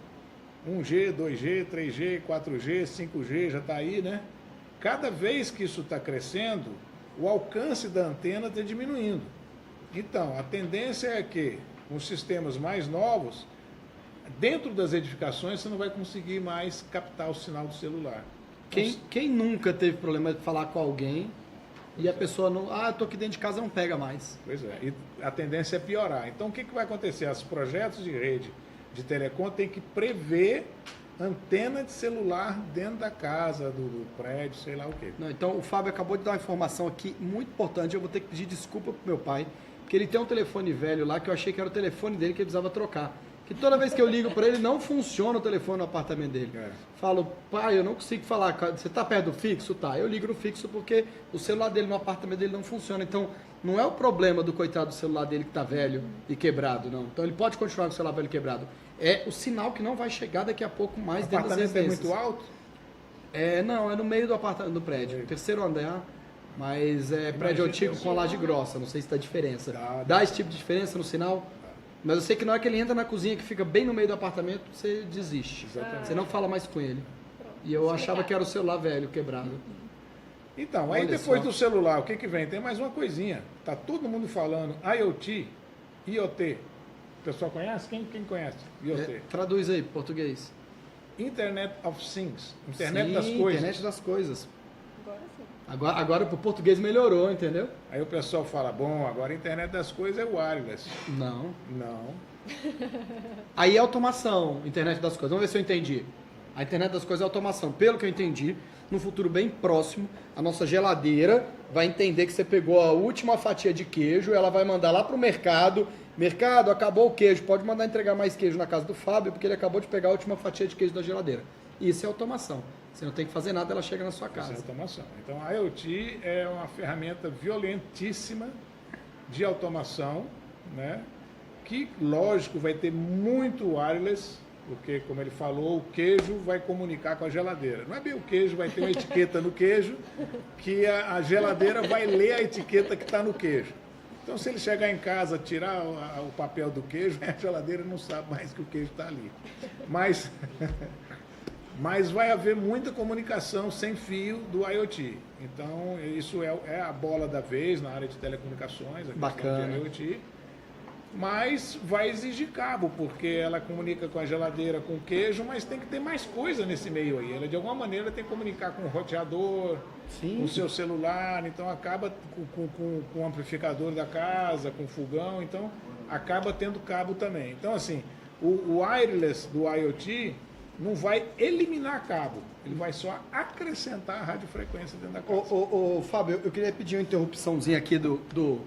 1G, 2G, 3G, 4G, 5G, já está aí, né? Cada vez que isso está crescendo, o alcance da antena está diminuindo. Então, a tendência é que, com os sistemas mais novos, dentro das edificações você não vai conseguir mais captar o sinal do celular. Quem nunca teve problema de falar com alguém e a pessoa não... Ah, eu tô aqui dentro de casa, não pega mais. Pois é, e a tendência é piorar. Então o que vai acontecer? Os projetos de rede de telecom têm que prever antena de celular dentro da casa, do prédio, sei lá o quê. Não, então o Fábio acabou de dar uma informação aqui muito importante, eu vou ter que pedir desculpa pro meu pai, porque ele tem um telefone velho lá que eu achei que era o telefone dele que ele precisava trocar. Que toda vez que eu ligo para ele, não funciona o telefone no apartamento dele. Falo, pai, eu não consigo falar. Você tá perto do fixo? Tá. Eu ligo no fixo porque o celular dele no apartamento dele não funciona. Então, não é o problema do coitado do celular dele que tá velho e quebrado, não. Então, ele pode continuar com o celular velho e quebrado. É o sinal que não vai chegar daqui a pouco mais dentro das residências. O apartamento é muito alto? Não, é no meio do apartamento do prédio. Terceiro andar, mas é prédio antigo com laje grossa. Não sei se dá diferença. Dá esse tipo de diferença no sinal? Mas eu sei que na hora que ele entra na cozinha, que fica bem no meio do apartamento, você desiste. Exatamente. Você não fala mais com ele. E eu achava que era o celular velho, quebrado. Então, aí depois do celular, o que vem? Tem mais uma coisinha. Tá todo mundo falando IoT, IoT. O pessoal conhece? Quem conhece IoT? Traduz aí, português. Internet of Things. Internet das coisas. Internet das coisas. Agora sim. Agora pro português melhorou, entendeu? Aí o pessoal fala, bom, agora a internet das coisas é wireless. Não. Não. Aí é automação, internet das coisas. Vamos ver se eu entendi. A internet das coisas é automação. Pelo que eu entendi, no futuro bem próximo, a nossa geladeira vai entender que você pegou a última fatia de queijo, ela vai mandar lá pro mercado. Mercado, acabou o queijo, pode mandar entregar mais queijo na casa do Fábio, porque ele acabou de pegar a última fatia de queijo da geladeira. Isso é automação. Você não tem que fazer nada, ela chega na sua casa. Isso é automação. Então a IoT é uma ferramenta violentíssima de automação, né? Que, lógico, vai ter muito wireless, porque, como ele falou, o queijo vai comunicar com a geladeira. Não é bem o queijo, vai ter uma etiqueta no queijo, que a geladeira vai ler a etiqueta que está no queijo. Então, se ele chegar em casa, tirar o papel do queijo, a geladeira não sabe mais que o queijo está ali. Mas vai haver muita comunicação sem fio do IoT. Então, isso é a bola da vez na área de telecomunicações, a questão de IoT. Mas vai exigir cabo, porque ela comunica com a geladeira, com o queijo, mas tem que ter mais coisa nesse meio aí. Ela, de alguma maneira, tem que comunicar com o roteador, com o seu celular, então acaba com o amplificador da casa, com o fogão, então acaba tendo cabo também. Então, assim, o wireless do IoT não vai eliminar cabo, ele vai só acrescentar a radiofrequência dentro da casa. Fábio, eu queria pedir uma interrupçãozinha aqui do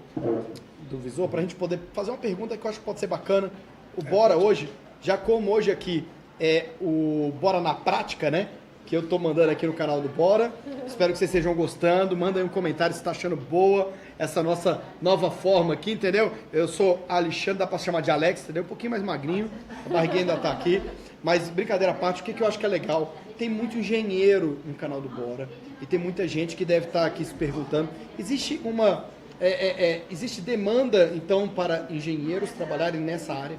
visor para a gente poder fazer uma pergunta que eu acho que pode ser bacana. O Bora hoje, já como hoje aqui é o Bora na Prática, né? Que eu tô mandando aqui no canal do Bora. Espero que vocês estejam gostando. Manda aí um comentário se tá achando boa essa nossa nova forma aqui, entendeu? Eu sou Alexandre, dá pra chamar de Alex, entendeu? Um pouquinho mais magrinho, a barriguinha ainda tá aqui. Mas brincadeira à parte, o que eu acho que é legal? Tem muito engenheiro no canal do Bora e tem muita gente que deve estar aqui se perguntando. Existe existe demanda, então, para engenheiros trabalharem nessa área?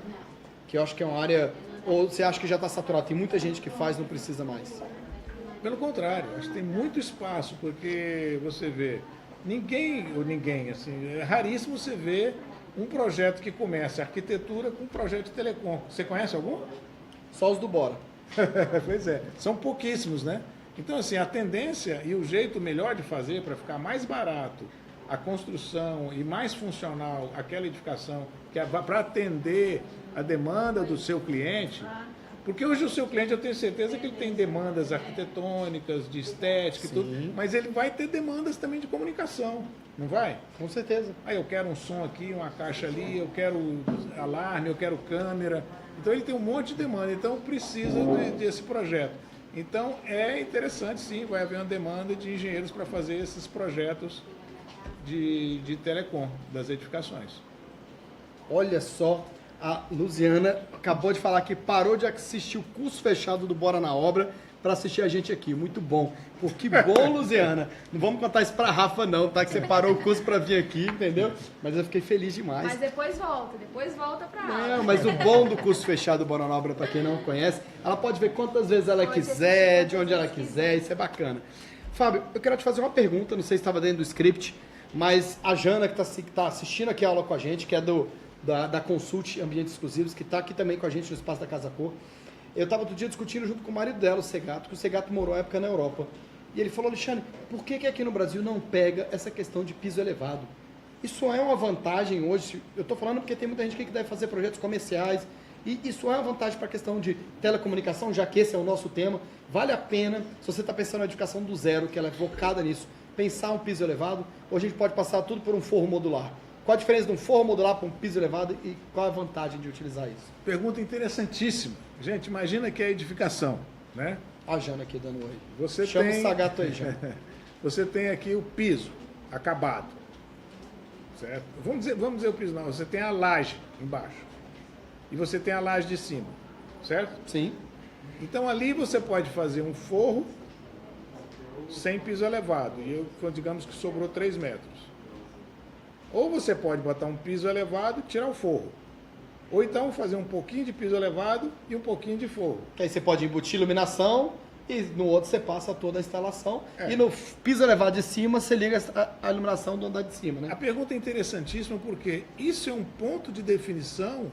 Que eu acho que é uma área... Ou você acha que já está saturado? Tem muita gente que faz, não precisa mais. Pelo contrário, acho que tem muito espaço, porque você vê, ninguém, assim, é raríssimo você ver um projeto que comece arquitetura com um projeto de telecom. Você conhece algum? Só os do Bora. Pois é, são pouquíssimos, né? Então, assim, a tendência e o jeito melhor de fazer para ficar mais barato a construção e mais funcional aquela edificação, que é para atender a demanda do seu cliente. Porque hoje o seu cliente, eu tenho certeza que ele tem demandas arquitetônicas, de estética e tudo, mas ele vai ter demandas também de comunicação, não vai? Com certeza. Aí eu quero um som aqui, uma caixa ali, eu quero alarme, eu quero câmera. Então ele tem um monte de demanda, então precisa desse projeto. Então é interessante, sim, vai haver uma demanda de engenheiros para fazer esses projetos de telecom, das edificações. Olha só, a Luziana acabou de falar que parou de assistir o curso fechado do Bora na Obra para assistir a gente aqui. Muito bom. Pô, que bom, Luziana. Não vamos contar isso pra Rafa não, tá? Que você parou o curso para vir aqui, entendeu? Mas eu fiquei feliz demais. Mas depois volta pra aula. Não, mas o bom do curso fechado do Bora na Obra, para quem não conhece, ela pode ver quantas vezes ela quiser, de onde ela quiser, isso é bacana. Fábio, eu quero te fazer uma pergunta, não sei se estava dentro do script, mas a Jana, que está assistindo aqui a aula com a gente, que é da Consult Ambientes Exclusivos, que está aqui também com a gente no Espaço da Casa Cor. Eu estava outro dia discutindo junto com o marido dela, o Segato, que o Segato morou à época na Europa. E ele falou, Alexandre, por que aqui no Brasil não pega essa questão de piso elevado? Isso é uma vantagem hoje, eu estou falando porque tem muita gente que deve fazer projetos comerciais, e isso é uma vantagem para a questão de telecomunicação, já que esse é o nosso tema. Vale a pena, se você está pensando na edificação do zero, que ela é focada nisso, pensar um piso elevado, ou a gente pode passar tudo por um forro modular? Qual a diferença de um forro modular para um piso elevado e qual a vantagem de utilizar isso? Pergunta interessantíssima. Gente, imagina que é edificação, né? A Jana aqui dando oi. Você Chama tem... o Sagato aí, Jana. Você tem aqui o piso acabado, certo? Vamos dizer o piso não, você tem a laje embaixo e você tem a laje de cima, certo? Sim. Então ali você pode fazer um forro sem piso elevado e digamos que sobrou 3 metros. Ou você pode botar um piso elevado e tirar o forro. Ou então fazer um pouquinho de piso elevado e um pouquinho de forro. Que aí você pode embutir iluminação e no outro você passa toda a instalação. É. E no piso elevado de cima você liga a iluminação do andar de cima, né? A pergunta é interessantíssima porque isso é um ponto de definição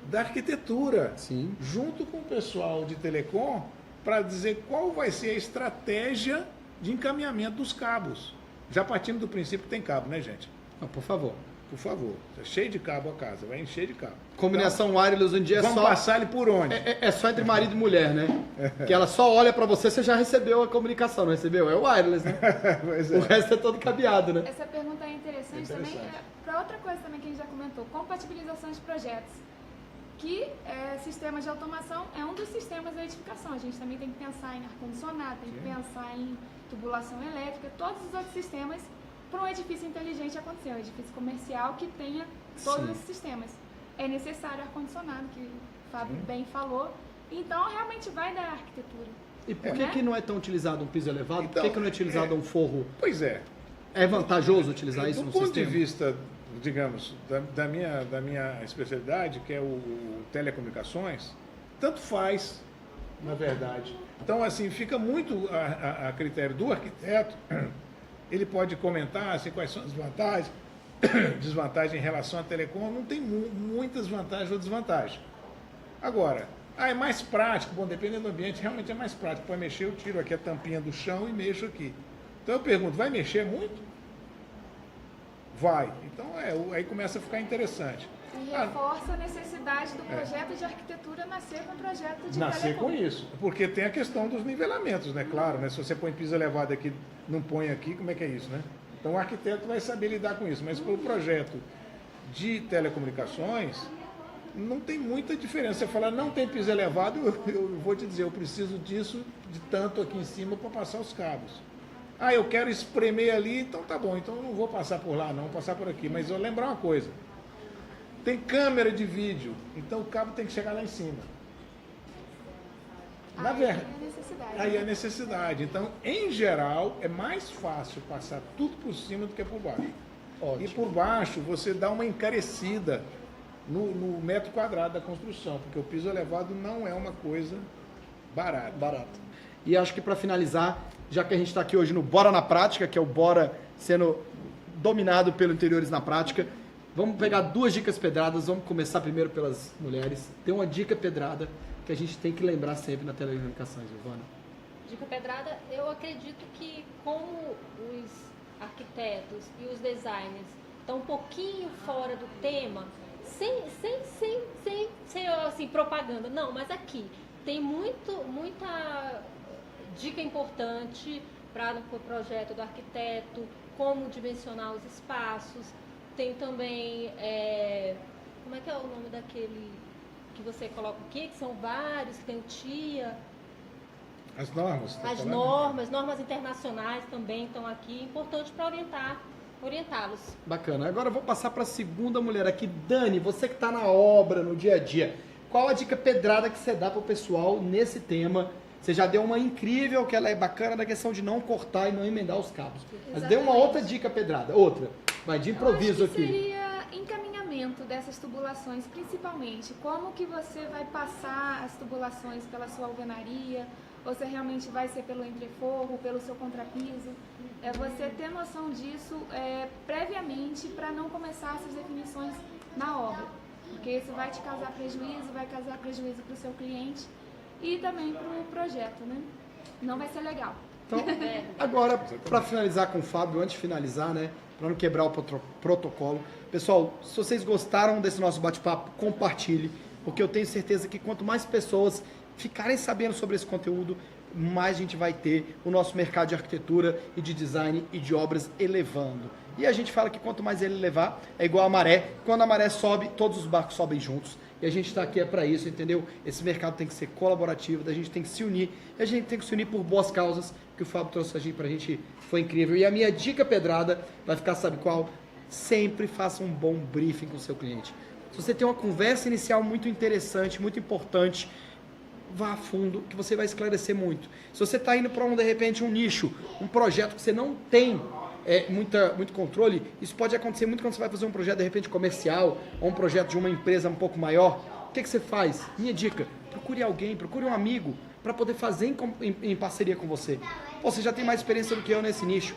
da arquitetura. Sim. Junto com o pessoal de telecom para dizer qual vai ser a estratégia de encaminhamento dos cabos. Já partindo do princípio que tem cabo, né, gente? Não, por favor. Por favor. Tá cheio de cabo a casa, vai encher de cabo. Combinação wireless um dia é Vamos só... passar ele por onde? É só entre marido e mulher, né? Que ela só olha pra você já recebeu a comunicação, não recebeu? É o wireless, né? Pois é. O resto é todo cabeado, né? Essa pergunta é interessante também para outra coisa também que a gente já comentou, compatibilização de projetos. Que sistemas de automação é um dos sistemas da edificação. A gente também tem que pensar em ar-condicionado, tem que pensar em tubulação elétrica, todos os outros sistemas para um edifício inteligente acontecer, um edifício comercial que tenha todos esses sistemas. É necessário ar-condicionado, que o Fábio bem falou, então realmente vai da arquitetura. E por que não é tão utilizado um piso elevado? Então, por que não é utilizado um forro? Pois é. É vantajoso utilizar isso no Do ponto sistema? de vista, digamos, da minha especialidade, que é o telecomunicações, tanto faz, na verdade. Então, assim, fica muito a critério do arquiteto. Ele pode comentar assim, quais são as vantagens, desvantagens em relação à telecom. Não tem muitas vantagens ou desvantagens. Agora, é mais prático. Bom, dependendo do ambiente, realmente é mais prático. Para mexer, eu tiro aqui a tampinha do chão e mexo aqui. Então eu pergunto, vai mexer muito? Vai. Então aí começa a ficar interessante. E reforça a necessidade do projeto de arquitetura nascer com o projeto de Nascer telecom. com isso. Porque tem a questão dos nivelamentos, né? Claro, né? Se você põe piso elevado aqui, não põe aqui, como é que é isso, né? Então o arquiteto vai saber lidar com isso. Mas para o projeto de telecomunicações, não tem muita diferença. Você falar, não tem piso elevado, eu vou te dizer, eu preciso disso, de tanto aqui em cima para passar os cabos. Ah, eu quero espremer ali, então tá bom, então eu não vou passar por lá, não, vou passar por aqui. Mas eu lembrar uma coisa, tem câmera de vídeo, então o cabo tem que chegar lá em cima. Na verdade, é a necessidade. aí é a necessidade. Então, em geral, é mais fácil passar tudo por cima do que por baixo. Ótimo. E por baixo, você dá uma encarecida no metro quadrado da construção, porque o piso elevado não é uma coisa barata. Barato. E acho que para finalizar, já que a gente está aqui hoje no Bora na Prática, que é o Bora sendo dominado pelo Interiores na Prática, vamos pegar 2 dicas pedradas. Vamos começar primeiro pelas mulheres. Tem uma dica pedrada que a gente tem que lembrar sempre na telecomunicação, Giovana. Dica pedrada, eu acredito que como os arquitetos e os designers estão um pouquinho fora do tema, sem assim, propaganda, não, mas aqui tem muita dica importante para o projeto do arquiteto, como dimensionar os espaços, tem também, como é que é o nome daquele que você coloca aqui, que são vários, que tem o TIA, As normas. tá as falando? normas internacionais também estão aqui, importante para orientá-los. Bacana. Agora eu vou passar para a segunda mulher aqui. Dani, você que está na obra, no dia a dia, qual a dica pedrada que você dá para o pessoal nesse tema? Você já deu uma incrível, que ela é bacana, da questão de não cortar e não emendar os cabos. Mas deu uma outra dica pedrada. Outra. Vai de improviso Eu acho que aqui. seria encaminhamento dessas tubulações, principalmente. Como que você vai passar as tubulações pela sua alvenaria, ou se realmente vai ser pelo entreforro, pelo seu contrapiso. É você ter noção disso previamente para não começar essas definições na obra. Porque isso vai te causar prejuízo, vai causar prejuízo para o seu cliente e também para o projeto, né? Não vai ser legal. Então, agora, para finalizar com o Fábio, antes de finalizar, né? Para não quebrar o protocolo. Pessoal, se vocês gostaram desse nosso bate-papo, compartilhe, porque eu tenho certeza que quanto mais pessoas ficarem sabendo sobre esse conteúdo, mais a gente vai ter o nosso mercado de arquitetura e de design e de obras elevando. E a gente fala que quanto mais ele elevar, é igual a maré. Quando a maré sobe, todos os barcos sobem juntos. E a gente está aqui para isso, entendeu? Esse mercado tem que ser colaborativo, a gente tem que se unir. E a gente tem que se unir por boas causas, que o Fábio trouxe para a gente, foi incrível. E a minha dica pedrada vai ficar, sabe qual? Sempre faça um bom briefing com o seu cliente. Se você tem uma conversa inicial muito interessante, muito importante, vá a fundo, que você vai esclarecer muito. Se você está indo para de repente um nicho, um projeto que você não tem muito controle, isso pode acontecer muito quando você vai fazer um projeto de repente comercial ou um projeto de uma empresa um pouco maior. O que você faz? Minha dica, procure alguém, procure um amigo para poder fazer em parceria com você. Pô, você já tem mais experiência do que eu nesse nicho.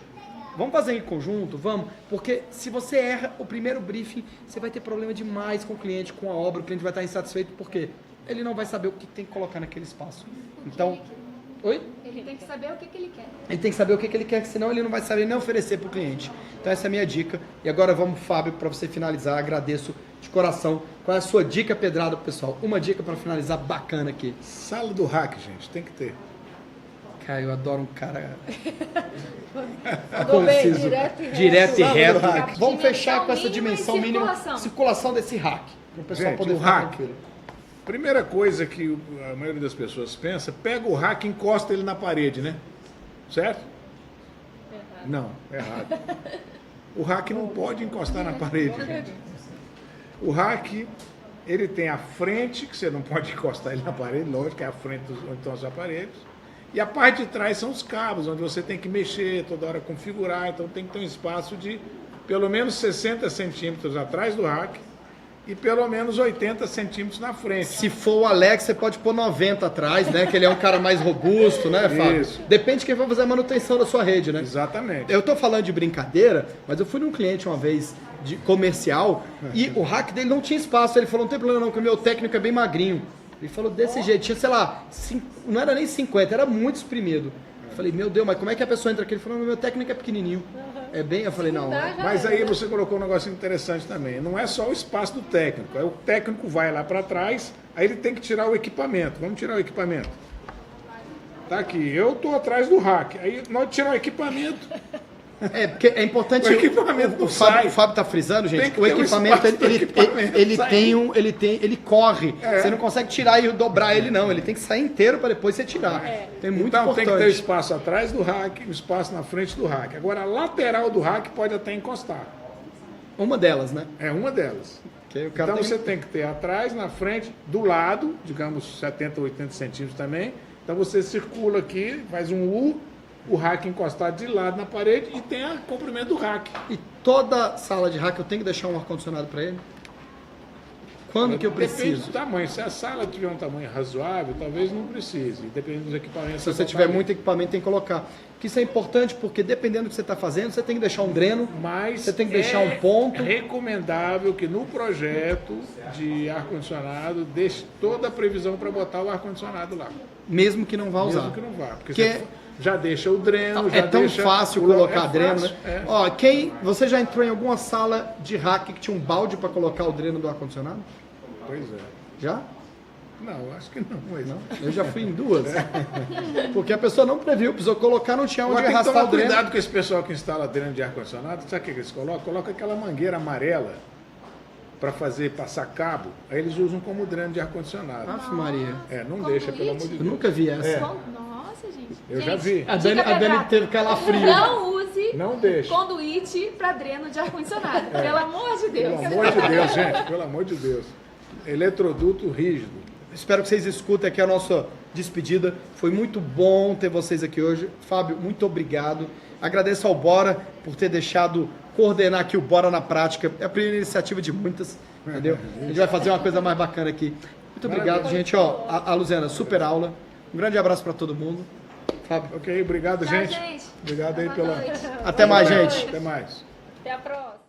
Vamos fazer em conjunto? Vamos. Porque se você erra o primeiro briefing, você vai ter problema demais com o cliente, com a obra, o cliente vai estar insatisfeito, porque ele não vai saber o que tem que colocar naquele espaço. Então, oi? Ele tem que saber o que ele quer. Ele tem que saber o que ele quer, senão ele não vai saber nem oferecer para o cliente. Então essa é a minha dica. E agora vamos, Fábio, para você finalizar. Agradeço de coração. Qual é a sua dica pedrada, pessoal? Uma dica para finalizar bacana aqui. Sala do hack, gente, tem que ter. Cara, eu adoro um cara Mandou bem, conciso, direto e reto. reto. Vamos fechar com essa Dimensão dimensão mínima e mínima. Circulação desse hack. Para o pessoal Gente, poder o ficar hack. tranquilo. Primeira coisa que a maioria das pessoas pensa, pega o hack e encosta ele na parede, né? Certo? Errado. Não, errado. O hack não pode encostar na parede, gente. O hack, ele tem a frente, que você não pode encostar ele na parede, lógico que é a frente onde estão os aparelhos. E a parte de trás são os cabos, onde você tem que mexer, toda hora configurar, então tem que ter um espaço de pelo menos 60 centímetros atrás do rack e pelo menos 80 centímetros na frente. Se for o Alex, você pode pôr 90 atrás, né? Que ele é um cara mais robusto, né, Fábio? Isso. Depende de quem vai fazer a manutenção da sua rede, né? Exatamente. Eu tô falando de brincadeira, mas eu fui num cliente uma vez de comercial e o rack dele não tinha espaço. Ele falou, não tem problema não, que o meu técnico é bem magrinho. Ele falou desse jeito, tinha, sei lá, não era nem 50, era muito espremido. Eu falei, meu Deus, mas como é que a pessoa entra aqui? Ele falou, meu técnico é pequenininho. É bem, eu falei, não. Dá, já Mas era. aí você colocou um negócio interessante também. Não é só o espaço do técnico. Aí o técnico vai lá para trás, aí ele tem que tirar o equipamento. Vamos tirar o equipamento. Tá aqui, eu estou atrás do rack. Aí nós tirar o equipamento. É, porque é importante. O equipamento não sai. O Fábio tá frisando, Tem gente. que O ter um equipamento, espaço pro equipamento sair. ele corre. É. Você não consegue tirar e dobrar ele, não. Ele tem que sair inteiro para depois você tirar. Tem muito Então importante. tem que ter o espaço atrás do rack, o espaço na frente do rack. Agora a lateral do rack pode até encostar. Uma delas, né? É uma delas. Que o cara Então tem... você tem que ter atrás, na frente, do lado, digamos 70, 80 centímetros também. Então você circula aqui, faz um U, o rack encostado de lado na parede e tem o comprimento do rack. E toda sala de hack eu tenho que deixar um ar-condicionado para ele? Quando que eu Depende preciso? do tamanho. Se a sala tiver um tamanho razoável, talvez não precise. Dependendo dos equipamentos. Se você tiver muito equipamento, tem que colocar. Que isso é importante porque dependendo do que você está fazendo, você tem que deixar um dreno, Mas você tem que deixar um ponto. É recomendável que no projeto de ar-condicionado deixe toda a previsão para botar o ar-condicionado lá. mesmo que não vá usar. Mesmo que não vá. Porque Que você já deixa o dreno, É já tão deixa fácil o- colocar é dreno, fácil, né? é. Ó, você já entrou em alguma sala de hack que tinha um balde para colocar o dreno do ar-condicionado? Pois é. Já? Não, acho que não. Mas não. Eu já fui em duas. Porque a pessoa não previu, precisou colocar, não tinha onde Agora tem que arrastar tomar o dreno. cuidado com esse pessoal que instala dreno de ar-condicionado. Sabe o que eles colocam? Coloca aquela mangueira amarela para fazer passar cabo. Aí eles usam como dreno de ar-condicionado. Aff, Maria. É, não Conduíte? deixa, pelo amor de Eu Deus. nunca vi essa. Nossa, gente. Eu já Gente, vi. A Dani, dica a Dani quebrada. teve calafrio. Não use Não deixa. conduíte para dreno de ar-condicionado. Pelo amor de Deus. Pelo amor de Deus, gente. Pelo amor de Deus. Eletroduto rígido. Espero que vocês escutem aqui a nossa despedida. Foi muito bom ter vocês aqui hoje. Fábio, muito obrigado. Agradeço ao Bora por ter deixado coordenar aqui o Bora na Prática. É a primeira iniciativa de muitas, entendeu? A gente vai fazer uma coisa mais bacana aqui. Muito obrigado, gente. Ó, a Luziana, super aula. Um grande abraço para todo mundo. Fábio, Ok, obrigado, Tchau, gente. gente. Obrigado aí Boa pela... noite. até mais, Boa gente. noite. Até mais. Até a próxima.